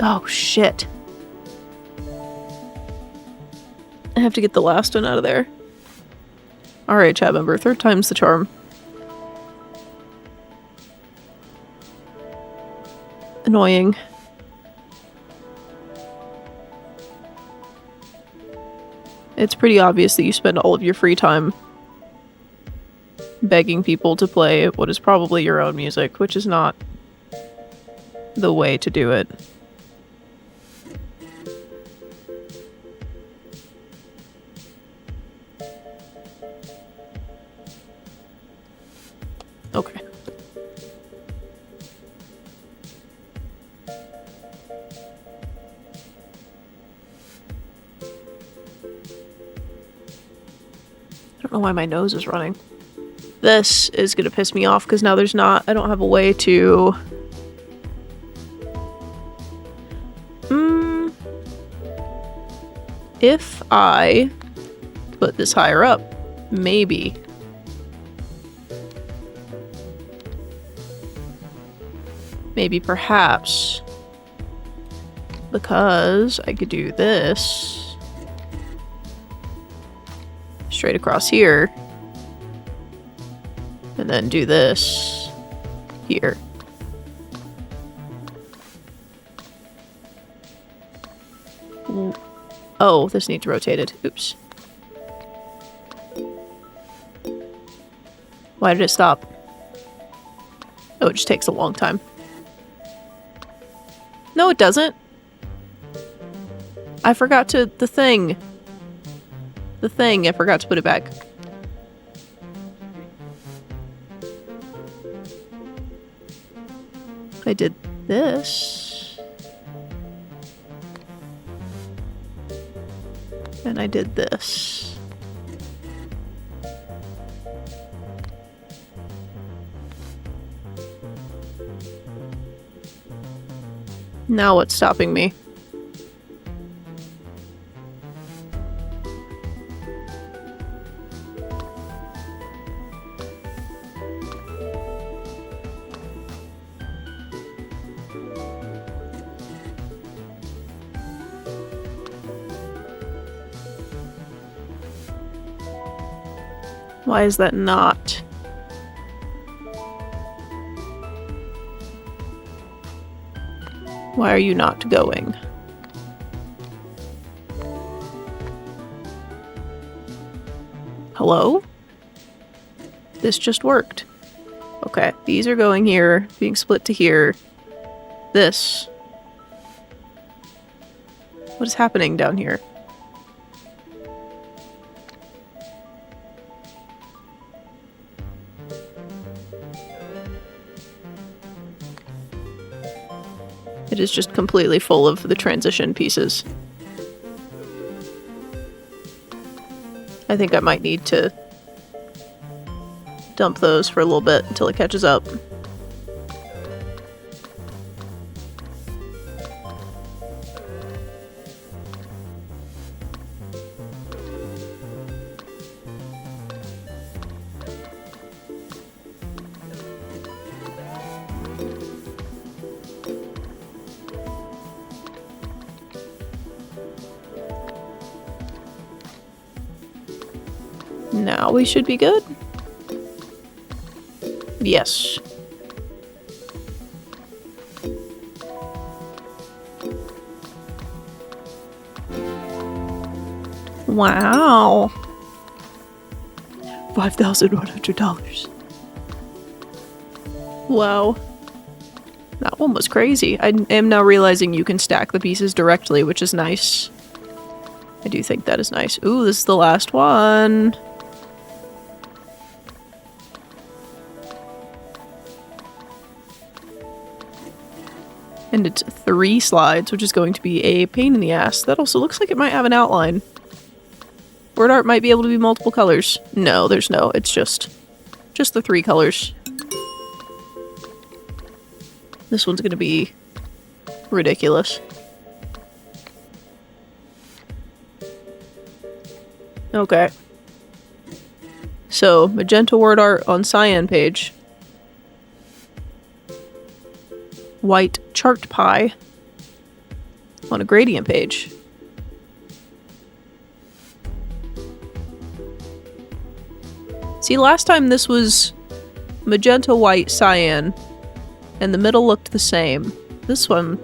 Oh, shit. I have to get the last one out of there. Alright, chat member. Third time's the charm. Annoying. It's pretty obvious that you spend all of your free time begging people to play what is probably your own music, which is not the way to do it. Okay. I don't know why my nose is running. This is gonna piss me off because now I don't have a way to... If I put this higher up, maybe. Maybe perhaps. Because I could do this. Straight across here. And then do this here. Oh, this needs rotated. Oops. Why did it stop? Oh, it just takes a long time. No, it doesn't. I forgot to... The thing, I forgot to put it back. I did this. And I did this. Now what's stopping me? Why is that not? Why are you not going? Hello? This just worked. Okay, these are going here, being split to here. This. What is happening down here? It is just completely full of the transition pieces. I think I might need to dump those for a little bit until it catches up. Now we should be good. Yes. Wow. $5,100. Wow. That one was crazy. I am now realizing you can stack the pieces directly, which is nice. I do think that is nice. Ooh, this is the last one. And it's 3 slides, which is going to be a pain in the ass. That also looks like it might have an outline. Word art might be able to be multiple colors. No, there's no. It's just the 3 colors. This one's going to be ridiculous. Okay. So, magenta word art on cyan page. White chart pie on a gradient page. See, last time this was magenta, white, cyan, and the middle looked the same. This one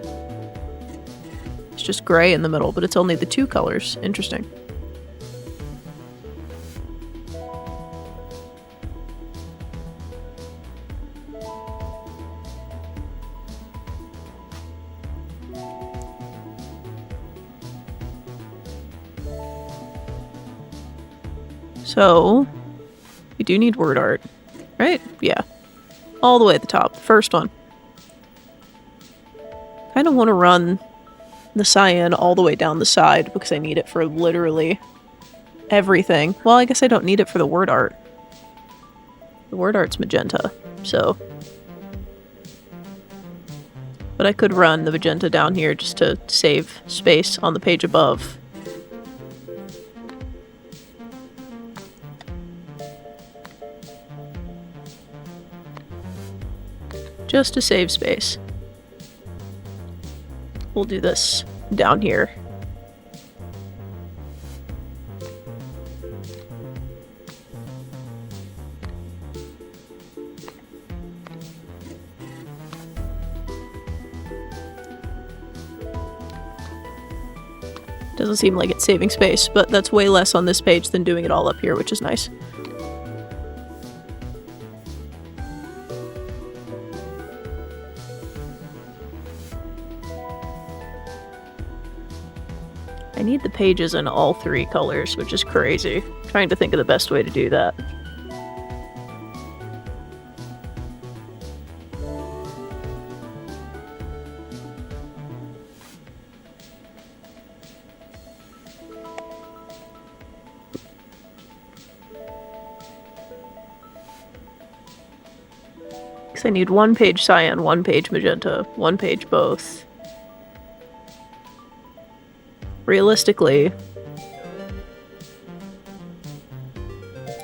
is just gray in the middle, but it's only the 2 colors. Interesting. So, we do need word art, right? Yeah. All the way at the top. First one. Kind of want to run the cyan all the way down the side because I need it for literally everything. Well, I guess I don't need it for the word art. The word art's magenta, so... But I could run the magenta down here just to save space on the page above. Just to save space. We'll do this down here. Doesn't seem like it's saving space, but that's way less on this page than doing it all up here, which is nice. I need the pages in all 3 colors, which is crazy. I'm trying to think of the best way to do that. Because I need 1 page cyan, 1 page magenta, 1 page both. Realistically,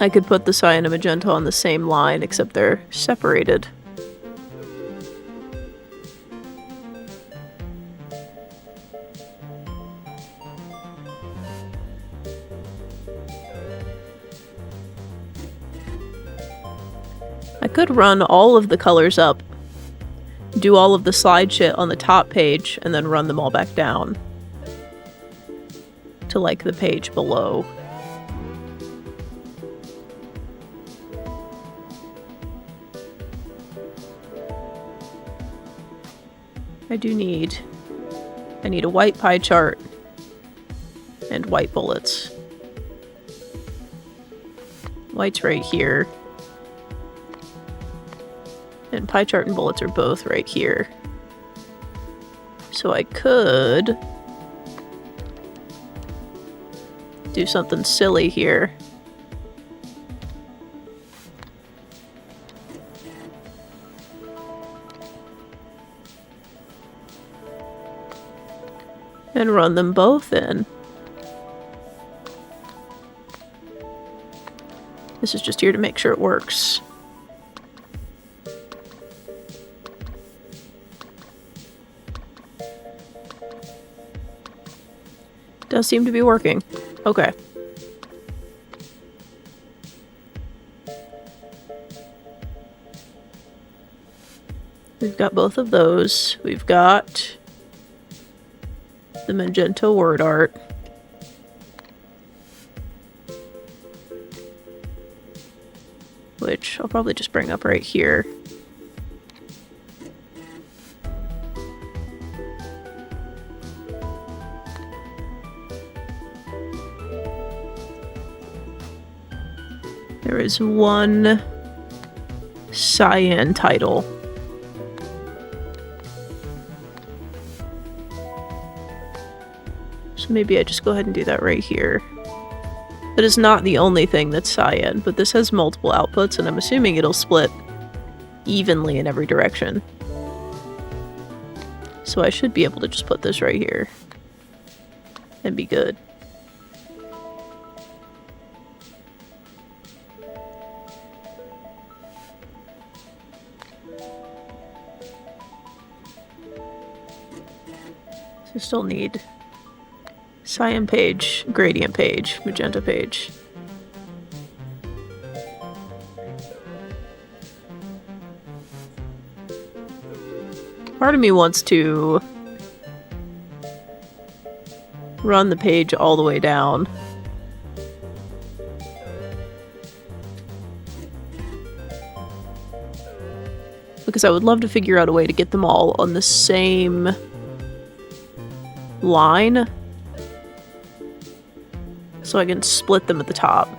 I could put the cyan and magenta on the same line, except they're separated. I could run all of the colors up, do all of the slide shit on the top page, and then run them all back down to like the page below. I need a white pie chart and white bullets. White's right here. And pie chart and bullets are both right here. So I could do something silly here. And run them both in. This is just here to make sure it works. Does seem to be working. Okay. We've got both of those. We've got the magenta word art. Which I'll probably just bring up right here. There is one cyan title. So maybe I just go ahead and do that right here. That is not the only thing that's cyan, but this has multiple outputs, and I'm assuming it'll split evenly in every direction. So I should be able to just put this right here and be good. So still need cyan page, gradient page, magenta page. Part of me wants to run the page all the way down. Because I would love to figure out a way to get them all on the same line. So I can split them at the top.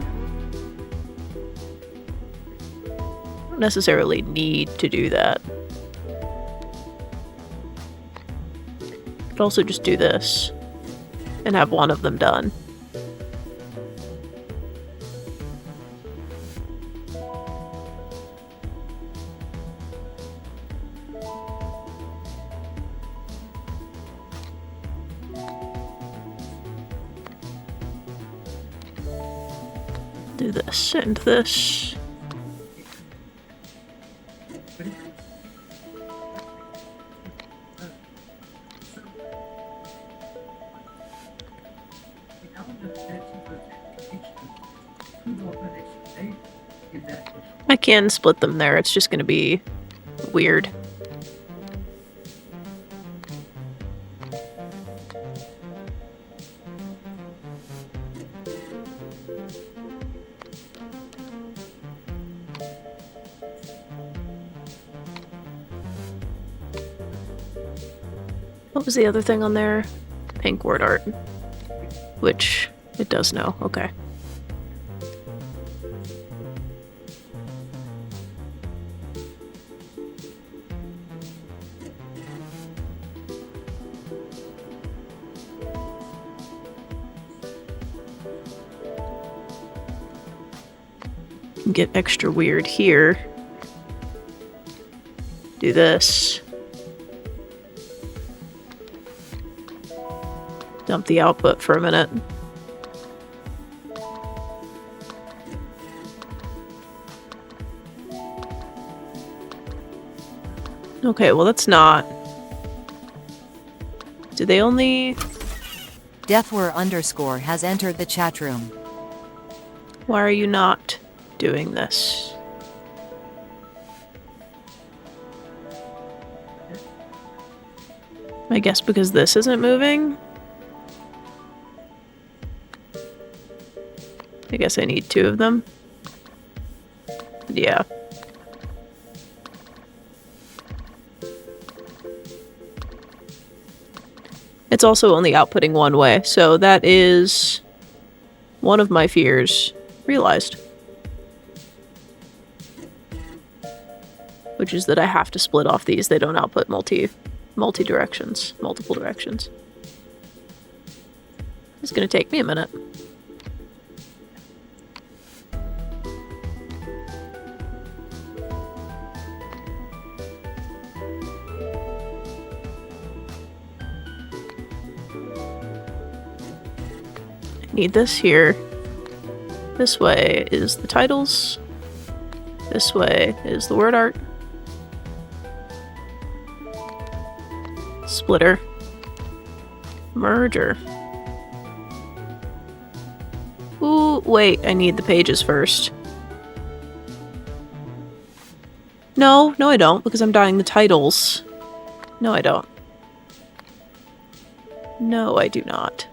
Don't necessarily need to do that. Could also just do this and have one of them done. Do this and this. I can split them there, it's just going to be weird. What was the other thing on there? Pink word art. Which it does know. Okay. Get extra weird here. Do this. Dump the output for a minute. Okay, well that's not... Do they only... Deathware_ has entered the chat room. Why are you not doing this? I guess because this isn't moving? I guess I need two of them. Yeah. It's also only outputting one way, so that is one of my fears realized. Which is that I have to split off these, they don't output multi-directions, multiple directions. It's gonna take me a minute. I need this here. This way is the titles. This way is the word art. Splitter. Merger. Ooh, wait, I need the pages first. No, I don't, because I'm dyeing the titles. No, I don't. No, I do not.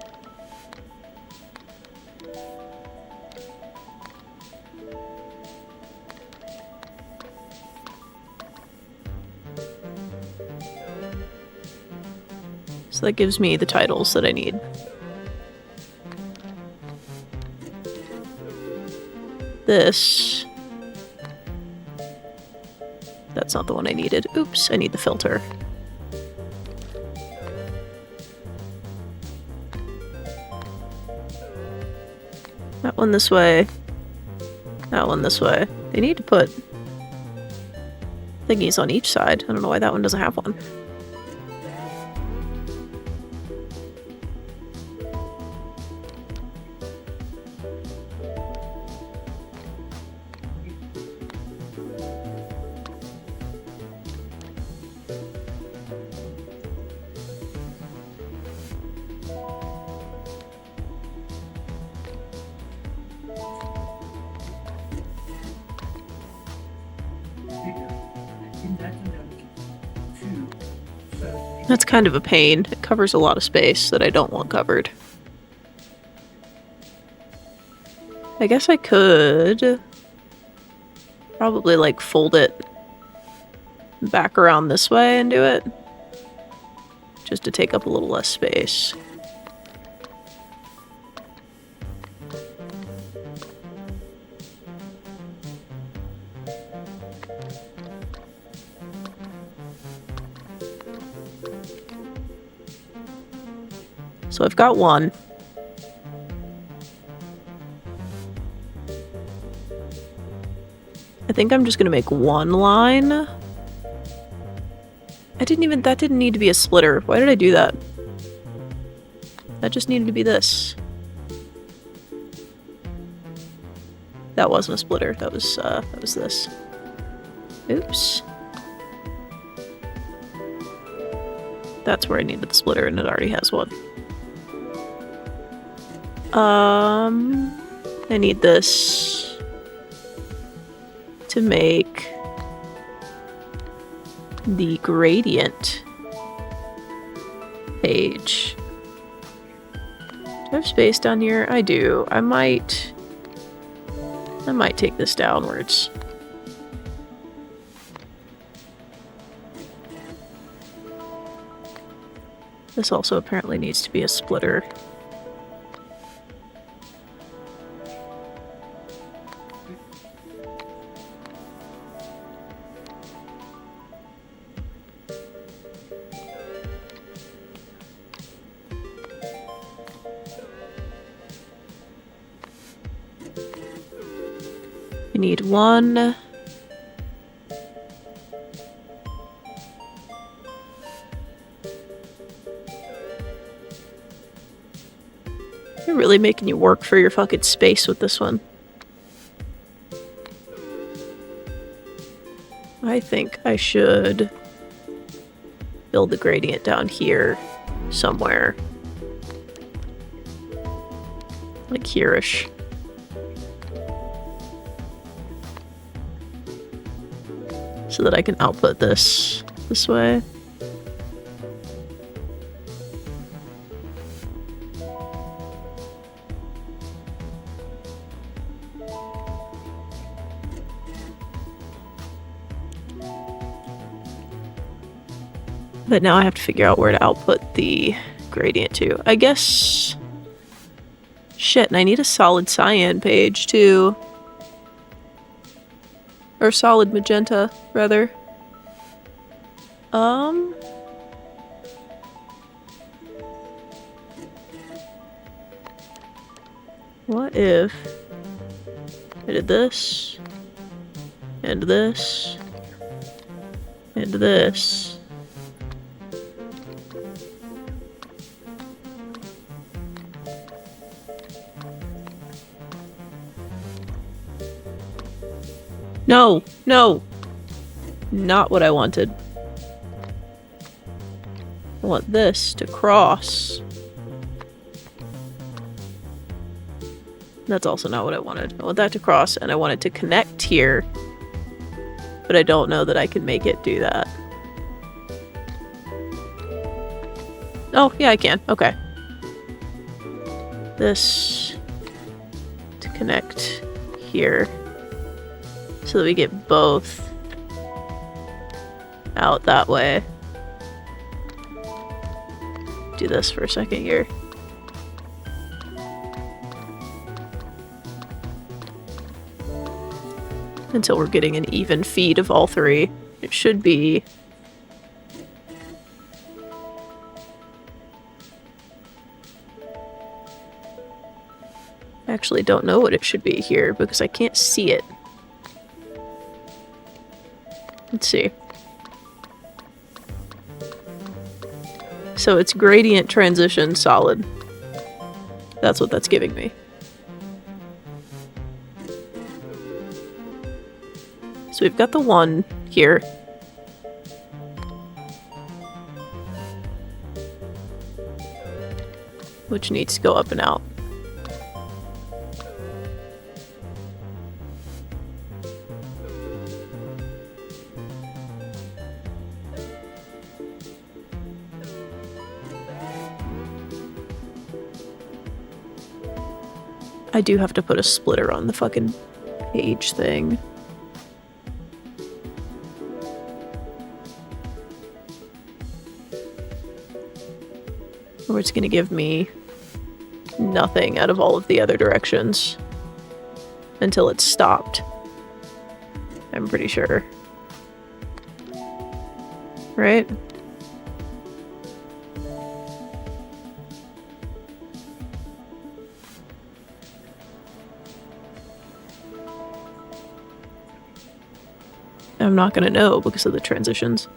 So that gives me the titles that I need. This. That's not the one I needed. Oops, I need the filter. That one this way. That one this way. They need to put thingies on each side. I don't know why that one doesn't have one. That's kind of a pain. It covers a lot of space that I don't want covered. I guess I could probably like fold it back around this way and do it. Just to take up a little less space. So I've got one. I think I'm just gonna make one line. That didn't need to be a splitter. Why did I do that? That just needed to be this. That wasn't a splitter. That was this. Oops. That's where I needed the splitter and it already has one. I need this to make the gradient page. Do I have space down here? I do. I might take this downwards. This also apparently needs to be a splitter. We need one. They're really making you work for your fucking space with this one. I think I should build the gradient down here somewhere. Like here-ish. So that I can output this way. But now I have to figure out where to output the gradient to. I guess... Shit, and I need a solid cyan page too. Or solid magenta, rather. What if I did this, and this, and this? No, no, not what I wanted. I want this to cross. That's also not what I wanted. I want that to cross, and I want it to connect here. But I don't know that I can make it do that. Oh, yeah, I can. Okay. This to connect here. So that we get both out that way. Do this for a second here. Until we're getting an even feed of all three. It should be... I actually don't know what it should be here because I can't see it. Let's see. So it's gradient transition solid. That's what that's giving me. So we've got the one here. Which needs to go up and out. I do have to put a splitter on the fucking page thing. Or it's gonna give me nothing out of all of the other directions until it's stopped. I'm pretty sure. Right? I'm not gonna know because of the transitions.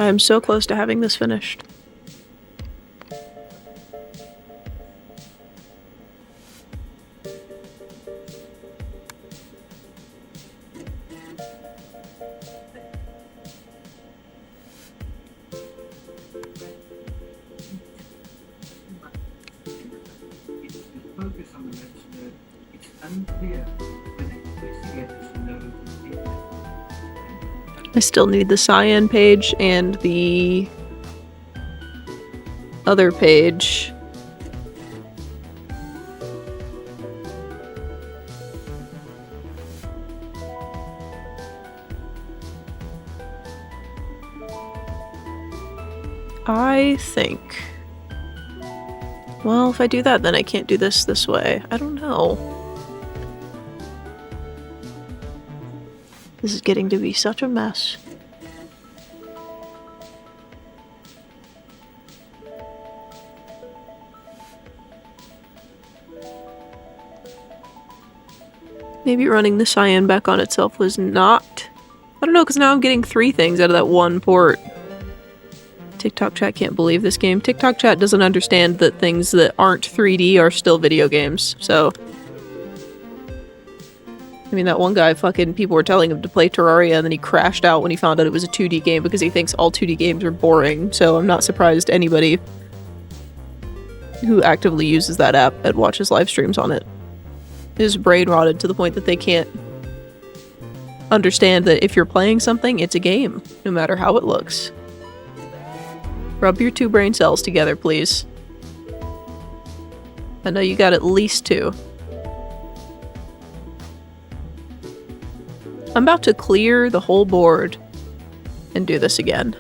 I am so close to having this finished. I still need the cyan page and the other page. I think... Well, if I do that, then I can't do this way. I don't know. This is getting to be such a mess. Maybe running the cyan back on itself was not... I don't know, because now I'm getting 3 things out of that one port. TikTok chat can't believe this game. TikTok chat doesn't understand that things that aren't 3D are still video games, so... I mean, that one guy, fucking people were telling him to play Terraria, and then he crashed out when he found out it was a 2D game because he thinks all 2D games are boring, so I'm not surprised anybody who actively uses that app and watches live streams on it is brain rotted to the point that they can't understand that if you're playing something, it's a game, no matter how it looks. Rub your 2 brain cells together, please. I know you got at least 2. I'm about to clear the whole board and do this again.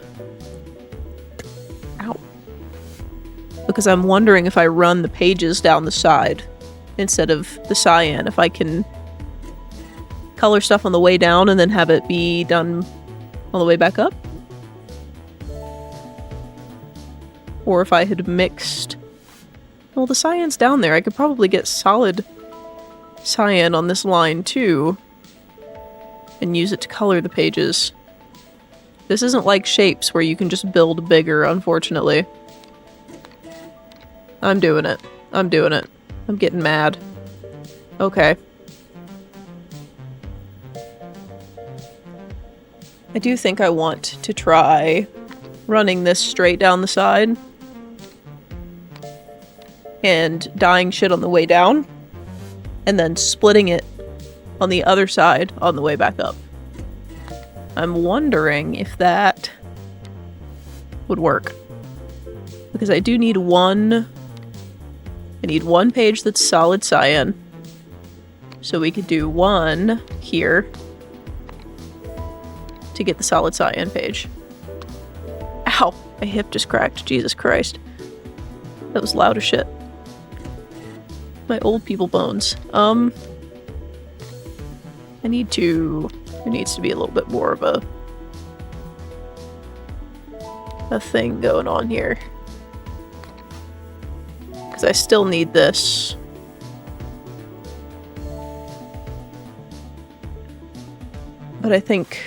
Ow. because I'm wondering if I run the pages down the side instead of the cyan, if I can color stuff on the way down and then have it be done on the way back up. Or if I had mixed... Well, the cyan's down there. I could probably get solid cyan on this line too and use it to color the pages. This isn't like shapes where you can just build bigger, unfortunately. I'm doing it. I'm doing it. I'm getting mad. Okay. I do think I want to try running this straight down the side and dyeing shit on the way down and then splitting it on the other side on the way back up. I'm wondering if that would work. Because I do need one... I need one page that's solid cyan. So we could do one here to get the solid cyan page. Ow! My hip just cracked. Jesus Christ. That was loud as shit. My old people bones. I need to... There needs to be a little bit more of a thing going on here. Because I still need this. But I think...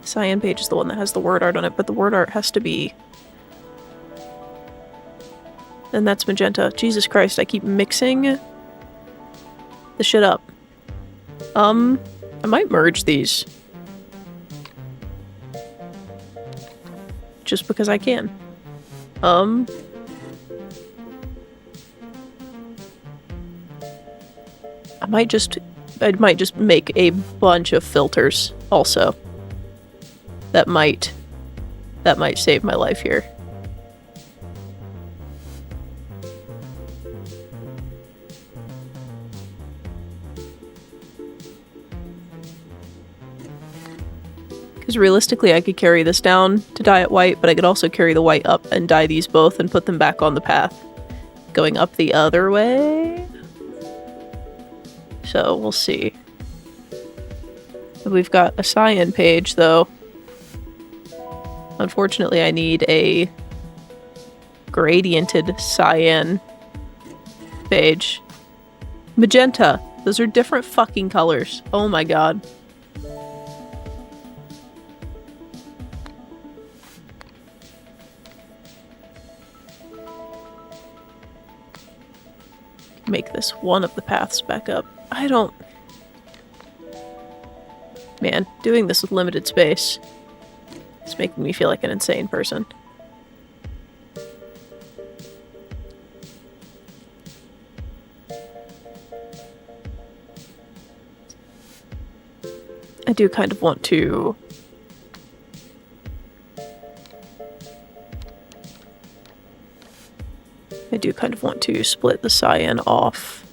Cyan page is the one that has the word art on it, but the word art has to be... And that's magenta. Jesus Christ, I keep mixing the shit up. I might merge these. Just because I can. I might just make a bunch of filters also. That might save my life here. Because realistically, I could carry this down to dye it white, but I could also carry the white up and dye these both and put them back on the path. Going up the other way? So, we'll see. We've got a cyan page, though. Unfortunately, I need a gradiented cyan page. Magenta! Those are different fucking colors. Oh my god. Make this one of the paths back up. I don't... Man, doing this with limited space is making me feel like an insane person. I do kind of want to... split the cyan off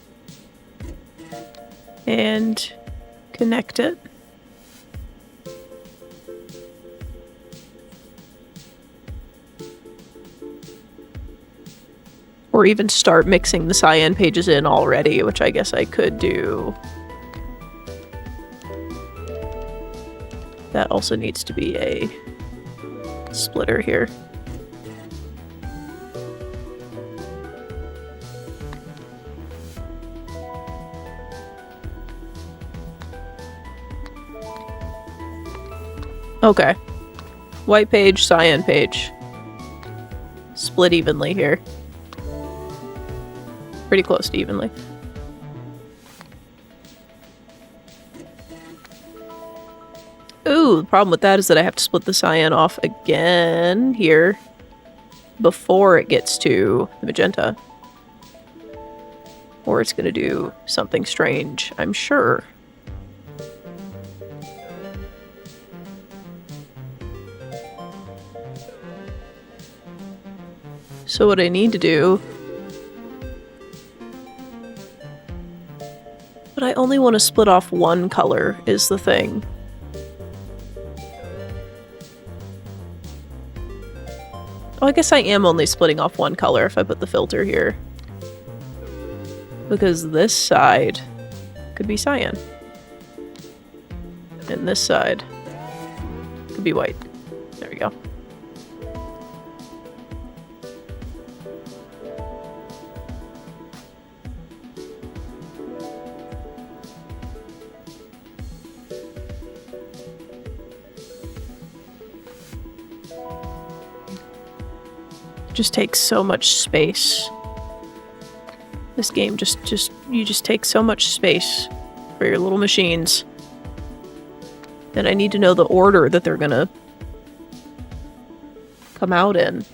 and connect it. Or even start mixing the cyan pages in already, which I guess I could do. That also needs to be a splitter here. Okay. White page, cyan page. Split evenly here. Pretty close to evenly. Ooh, the problem with that is that I have to split the cyan off again here before it gets to the magenta. Or it's gonna do something strange, I'm sure. So what I need to do... But I only want to split off one color, is the thing. Oh, I guess I am only splitting off one color if I put the filter here. Because this side could be cyan. And this side could be white. There we go. Just takes so much space. This game you just take so much space for your little machines. And I need to know the order that they're gonna come out in.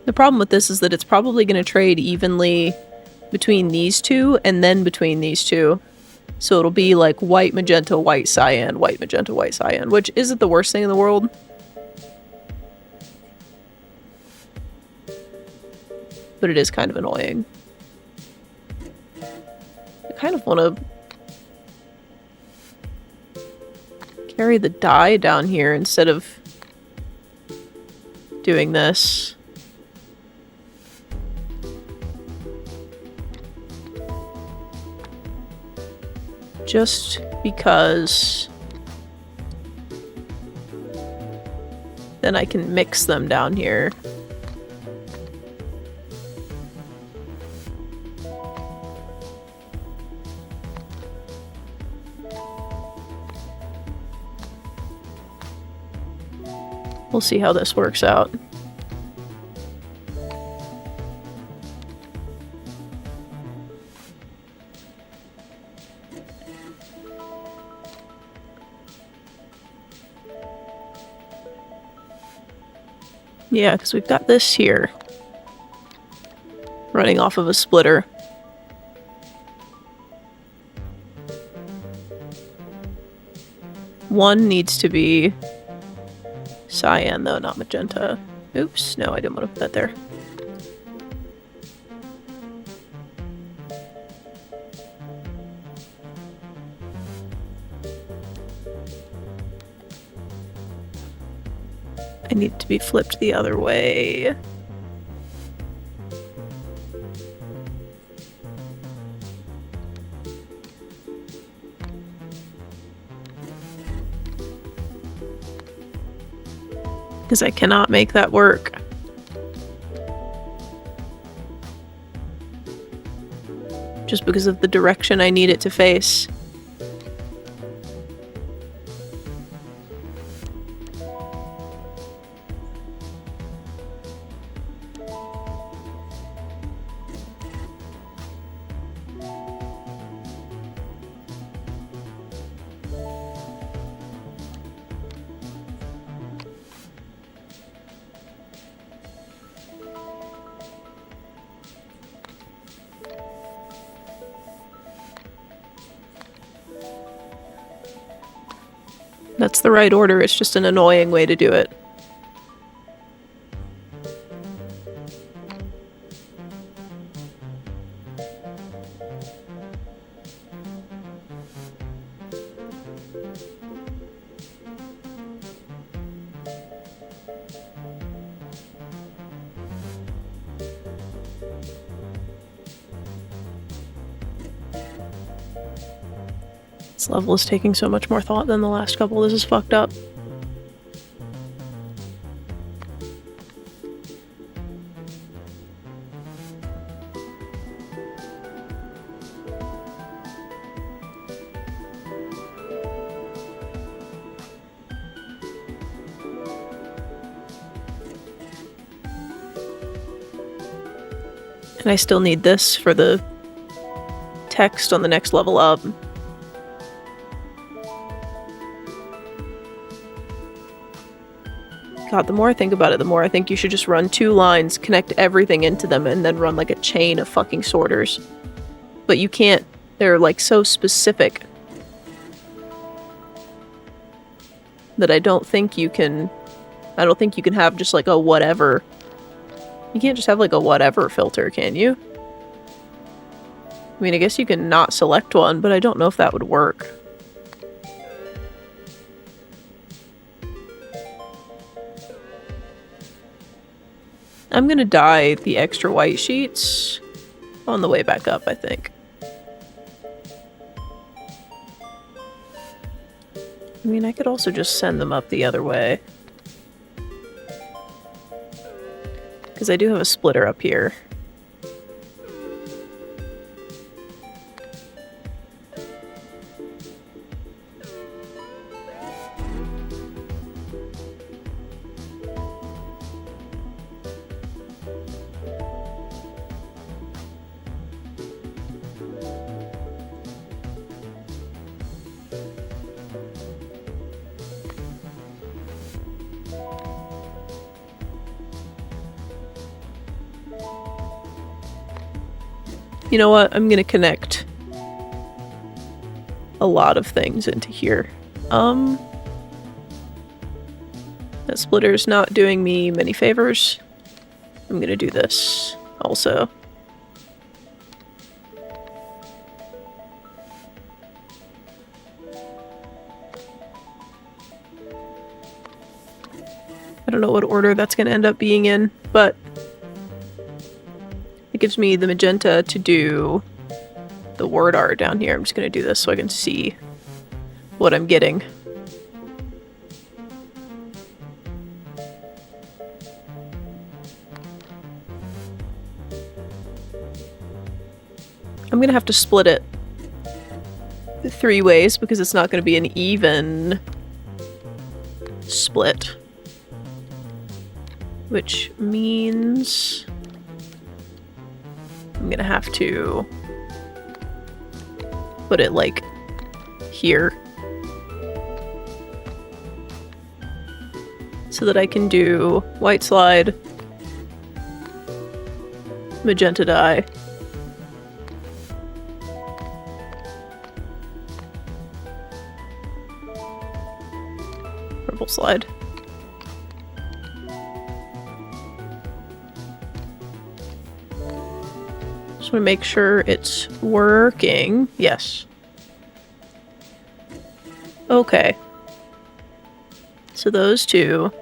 The problem with this is that it's probably going to trade evenly between these two and then between these two. So it'll be like white, magenta, white, cyan, white, magenta, white, cyan, which isn't the worst thing in the world. But it is kind of annoying. I kind of want to carry the dye down here instead of doing this. Just because then I can mix them down here. We'll see how this works out. Yeah, because we've got this here running off of a splitter. One needs to be cyan, though, not magenta. Oops, no, I didn't want to put that there. I need to be flipped the other way. Because I cannot make that work. Just because of the direction I need it to face. That's the right order, it's just an annoying way to do it. This level is taking so much more thought than the last couple. This is fucked up. And I still need this for the text on the next level up. God, the more I think about it, the more I think you should just run 2 lines, connect everything into them, and then run like a chain of fucking sorters. But you can't. They're like so specific that I don't think you can I don't think you can have just like a whatever. You can't just have like a whatever filter, can you? I mean, I guess you can not select one, but I don't know if that would work. I'm gonna dye the extra white sheets on the way back up, I think. I mean, I could also just send them up the other way. Because I do have a splitter up here. You know what? I'm gonna connect a lot of things into here. That splitter's not doing me many favors. I'm gonna do this also. I don't know what order that's gonna end up being in, but it gives me the magenta to do the word art down here. I'm just gonna do this so I can see what I'm getting. I'm gonna have to split it 3 ways because it's not gonna be an even split. Which means I'm gonna have to put it like here so that I can do white slide, magenta dye, purple slide. Just want to make sure it's working. Yes. Okay. So those two,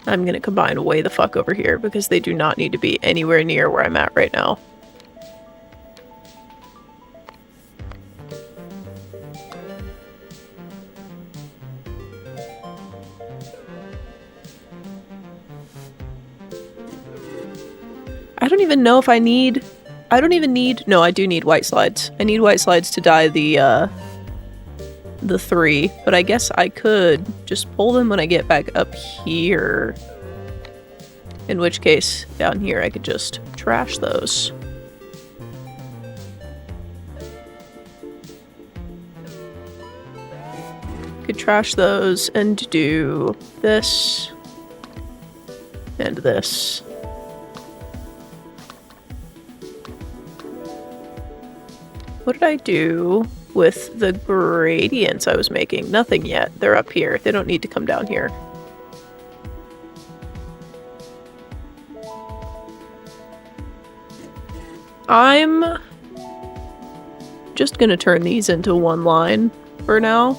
I'm gonna combine way the fuck over here because they do not need to be anywhere near where I'm at right now. I don't even know if I need... I don't even need... No, I do need white slides. I need white slides to dye the 3, but I guess I could just pull them when I get back up here. In which case, down here I could just trash those. Could trash those and do this and this. What did I do with the gradients I was making? Nothing yet. They're up here. They don't need to come down here. I'm just gonna turn these into one line for now.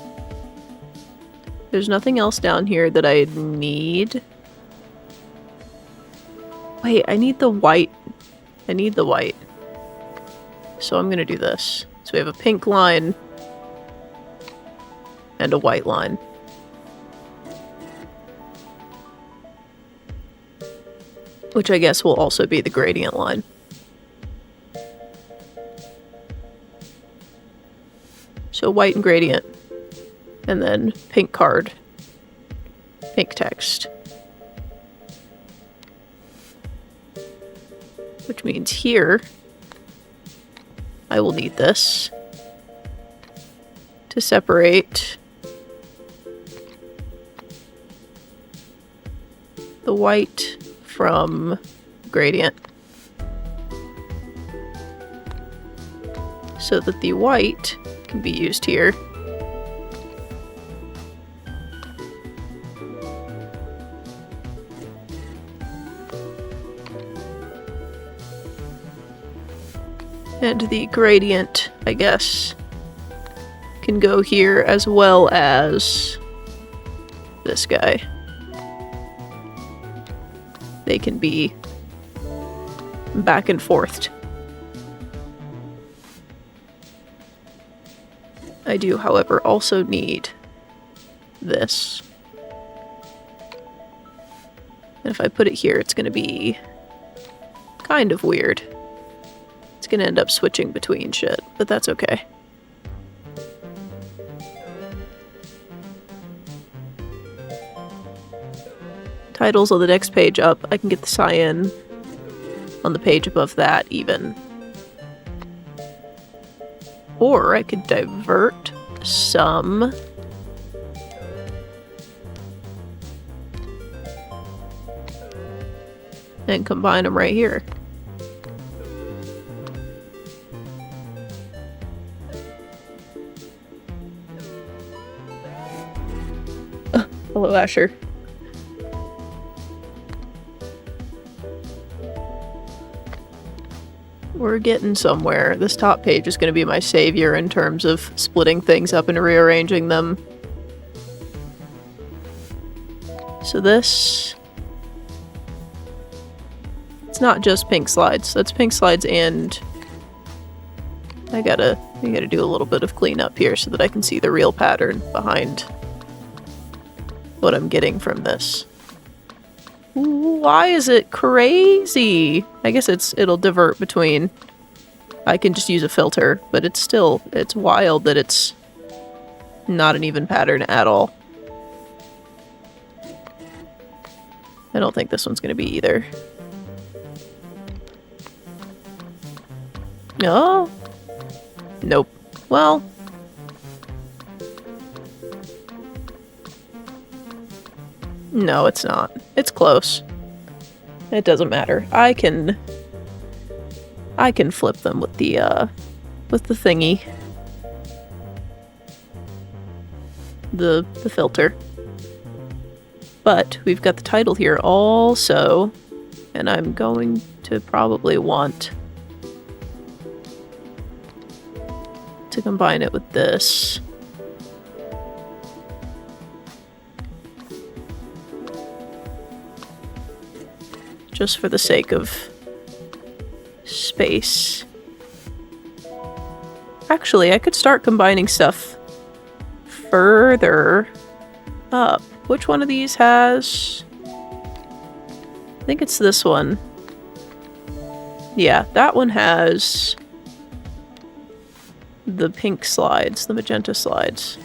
There's nothing else down here that I need. Wait, I need the white. I need the white. So I'm gonna do this. So we have a pink line and a white line. Which I guess will also be the gradient line. So white and gradient. And then pink card. Pink text. Which means here I will need this to separate the white from gradient so that the white can be used here And the gradient, I guess, can go here as well as this guy. They can be back and forth. I do, however, also need this. And if I put it here, it's going to be kind of weird. It's going to end up switching between shit, but that's okay. Titles on the next page up. I can get the cyan on the page above that even. Or I could divert some. And combine them right here. Hello, Asher. We're getting somewhere. This top page is going to be my savior in terms of splitting things up and rearranging them. So this... It's not just pink slides. That's pink slides and... I gotta do a little bit of cleanup here so that I can see the real pattern behind what I'm getting from this. Why is it crazy? I guess it'll divert between. I can just use a filter, but it's wild that it's not an even pattern at all. I don't think this one's gonna be either. No? Nope. Well. No, it's not. It's close. It doesn't matter. I can flip them with the thingy. The filter. But we've got the title here also, and I'm going to probably want to combine it with this. Just for the sake of space. Actually, I could start combining stuff further up. Which one of these has... I think it's this one. Yeah, that one has the pink slides, the magenta slides.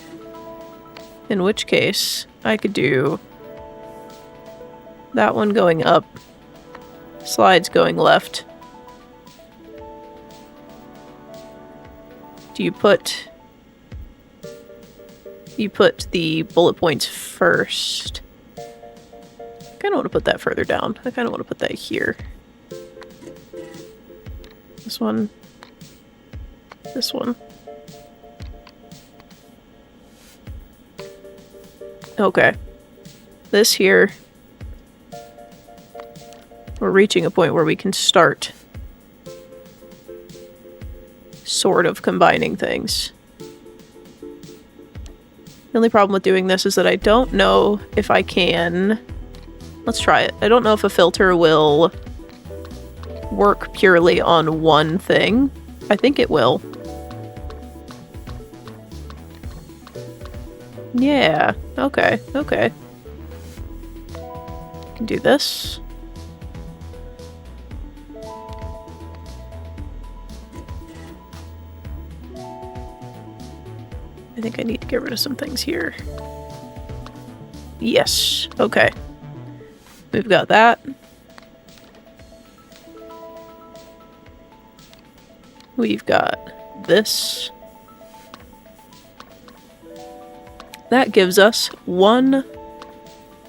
In which case, I could do that one going up, slides going left. Do you put the bullet points first? I kind of want to put that further down. I kind of want to put that here. This one. This one. Okay. This here. We're reaching a point where we can start sort of combining things. The only problem with doing this is that I don't know if I can... Let's try it. I don't know if a filter will work purely on one thing. I think it will. Yeah, okay, okay. Can do this. I think I need to get rid of some things here. Yes, okay. We've got that. We've got this. That gives us one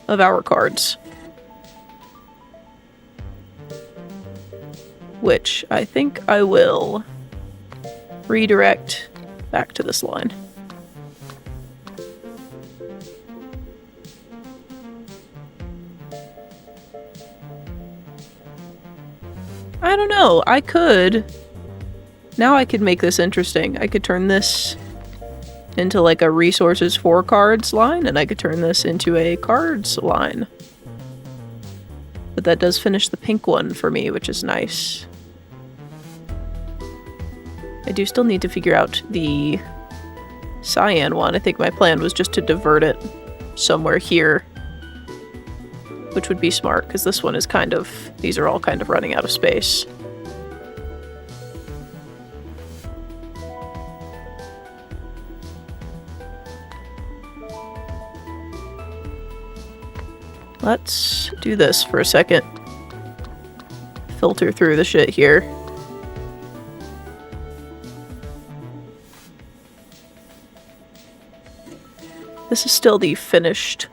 of our cards. Which I think I will redirect back to this line. I don't know. I could. Now I could make this interesting. I could turn this into like a resources for cards line, and I could turn this into a cards line. But that does finish the pink one for me, which is nice. I do still need to figure out the cyan one. I think my plan was just to divert it somewhere here, which would be smart, because this one is kind of... these are all kind of running out of space. Let's do this for a second. Filter through the shit here. This is still the finished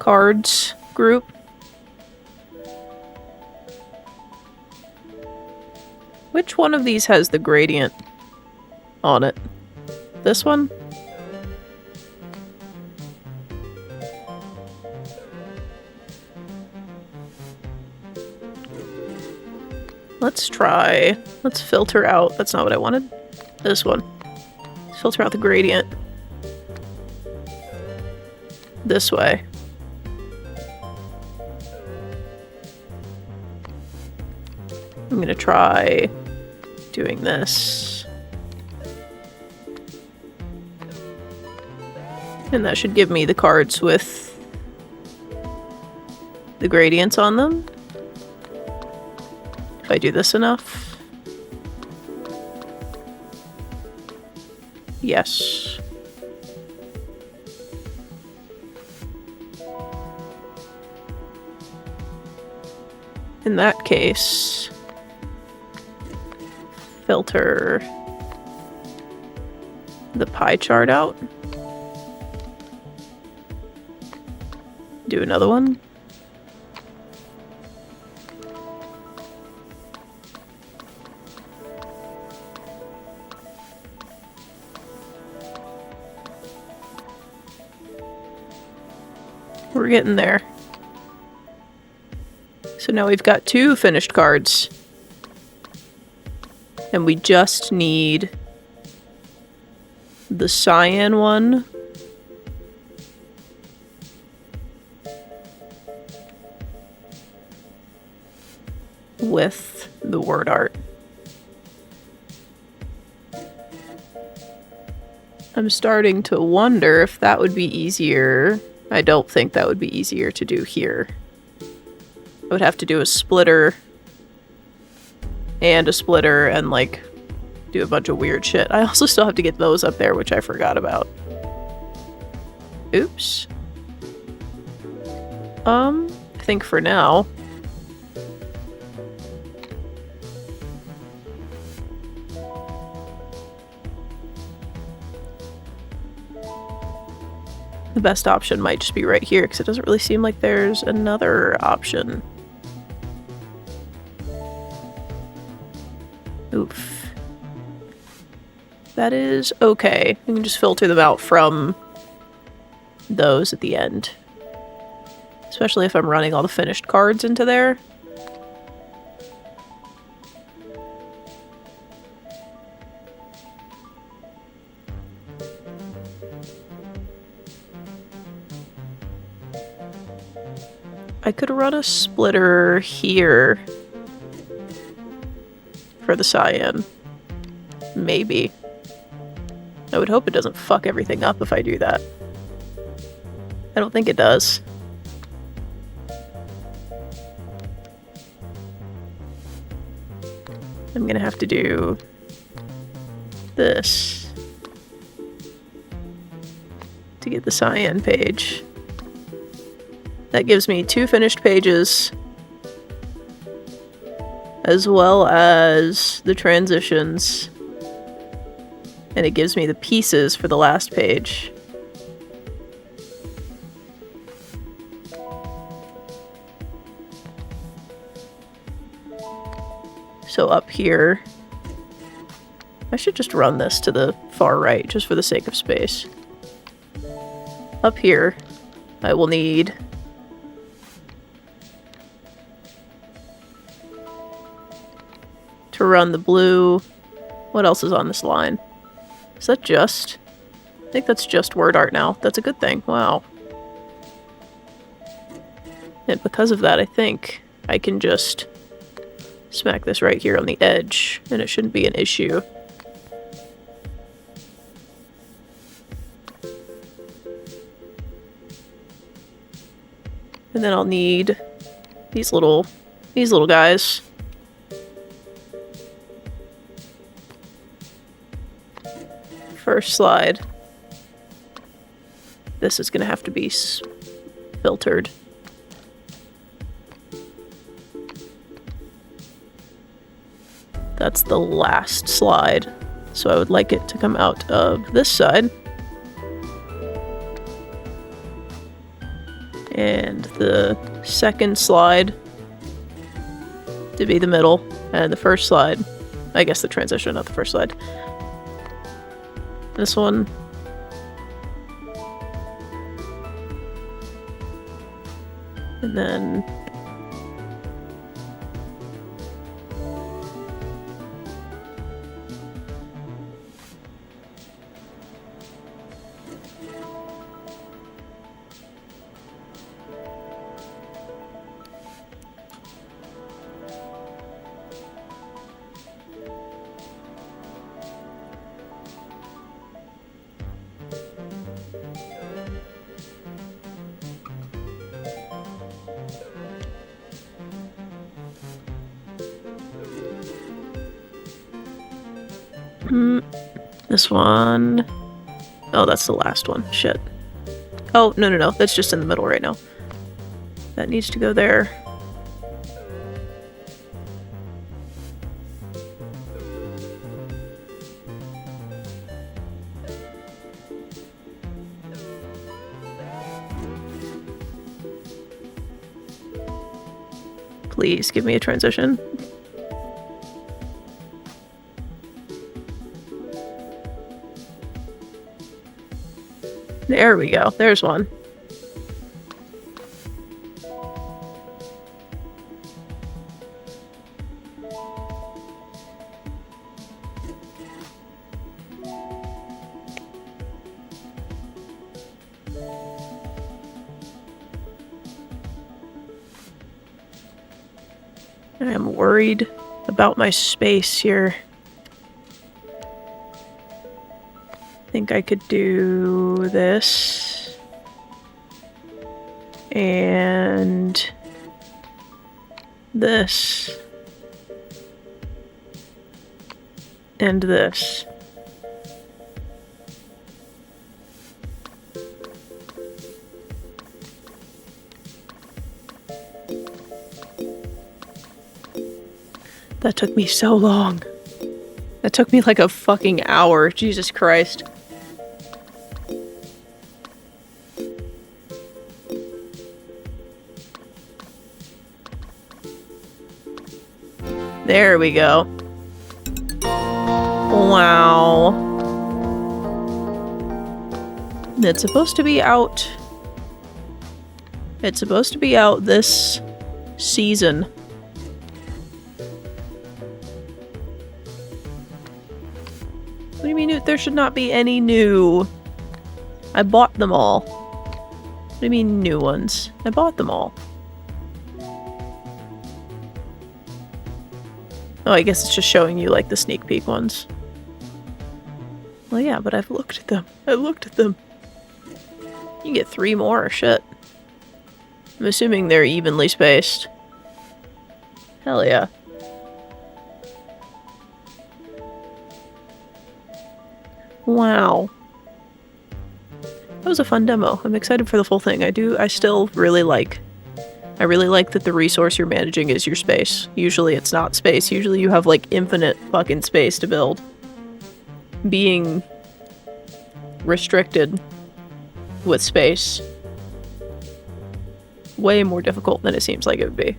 cards group. Which one of these has the gradient on it? This one? Let's filter out, that's not what I wanted. This one. Let's filter out the gradient. This way. I'm gonna try doing this. And that should give me the cards with the gradients on them. If I do this enough. Yes. In that case, filter the pie chart out. Do another one. We're getting there. So now we've got 2 finished cards. And we just need the cyan one. With the word art. I'm starting to wonder if that would be easier. I don't think that would be easier to do here. I would have to do a splitter and a splitter and like do a bunch of weird shit. I also still have to get those up there, which I forgot about. Oops. I think for now. The best option might just be right here, because it doesn't really seem like there's another option. Oof. That is okay. We can just filter them out from those at the end. Especially if I'm running all the finished cards into there. I could run a splitter here for the cyan. Maybe. I would hope it doesn't fuck everything up if I do that. I don't think it does. I'm gonna have to do this to get the cyan page. That gives me 2 finished pages, as well as the transitions, and it gives me the pieces for the last page. So up here, I should just run this to the far right, just for the sake of space. Up here, I will need to run the blue. What else is on this line? Is that just... I think that's just word art now. That's a good thing. Wow. And because of that, I think I can just smack this right here on the edge, and it shouldn't be an issue. And then I'll need these little guys. First slide. This is gonna have to be filtered. That's the last slide. So I would like it to come out of this side. And the second slide to be the middle. And the first slide, I guess the transition, not the first slide. This one. And then this one. Oh, that's the last one. Shit. Oh, no. That's just in the middle right now. That needs to go there. Please give me a transition. There we go. There's one. I am worried about my space here. I think I could do this. And this. And this. That took me so long. That took me like a fucking hour. Jesus Christ. There we go. Wow. It's supposed to be out. It's supposed to be out this season. What do you mean there should not be any new? I bought them all. What do you mean new ones? I bought them all. Oh, I guess it's just showing you like the sneak peek ones. Well, yeah, but I've looked at them. I looked at them. You can get 3 more, shit. I'm assuming they're evenly spaced. Hell yeah. Wow. That was a fun demo. I'm excited for the full thing. I still really like that the resource you're managing is your space. Usually it's not space. Usually you have like infinite fucking space to build. Being restricted with space. Way more difficult than it seems like it would be.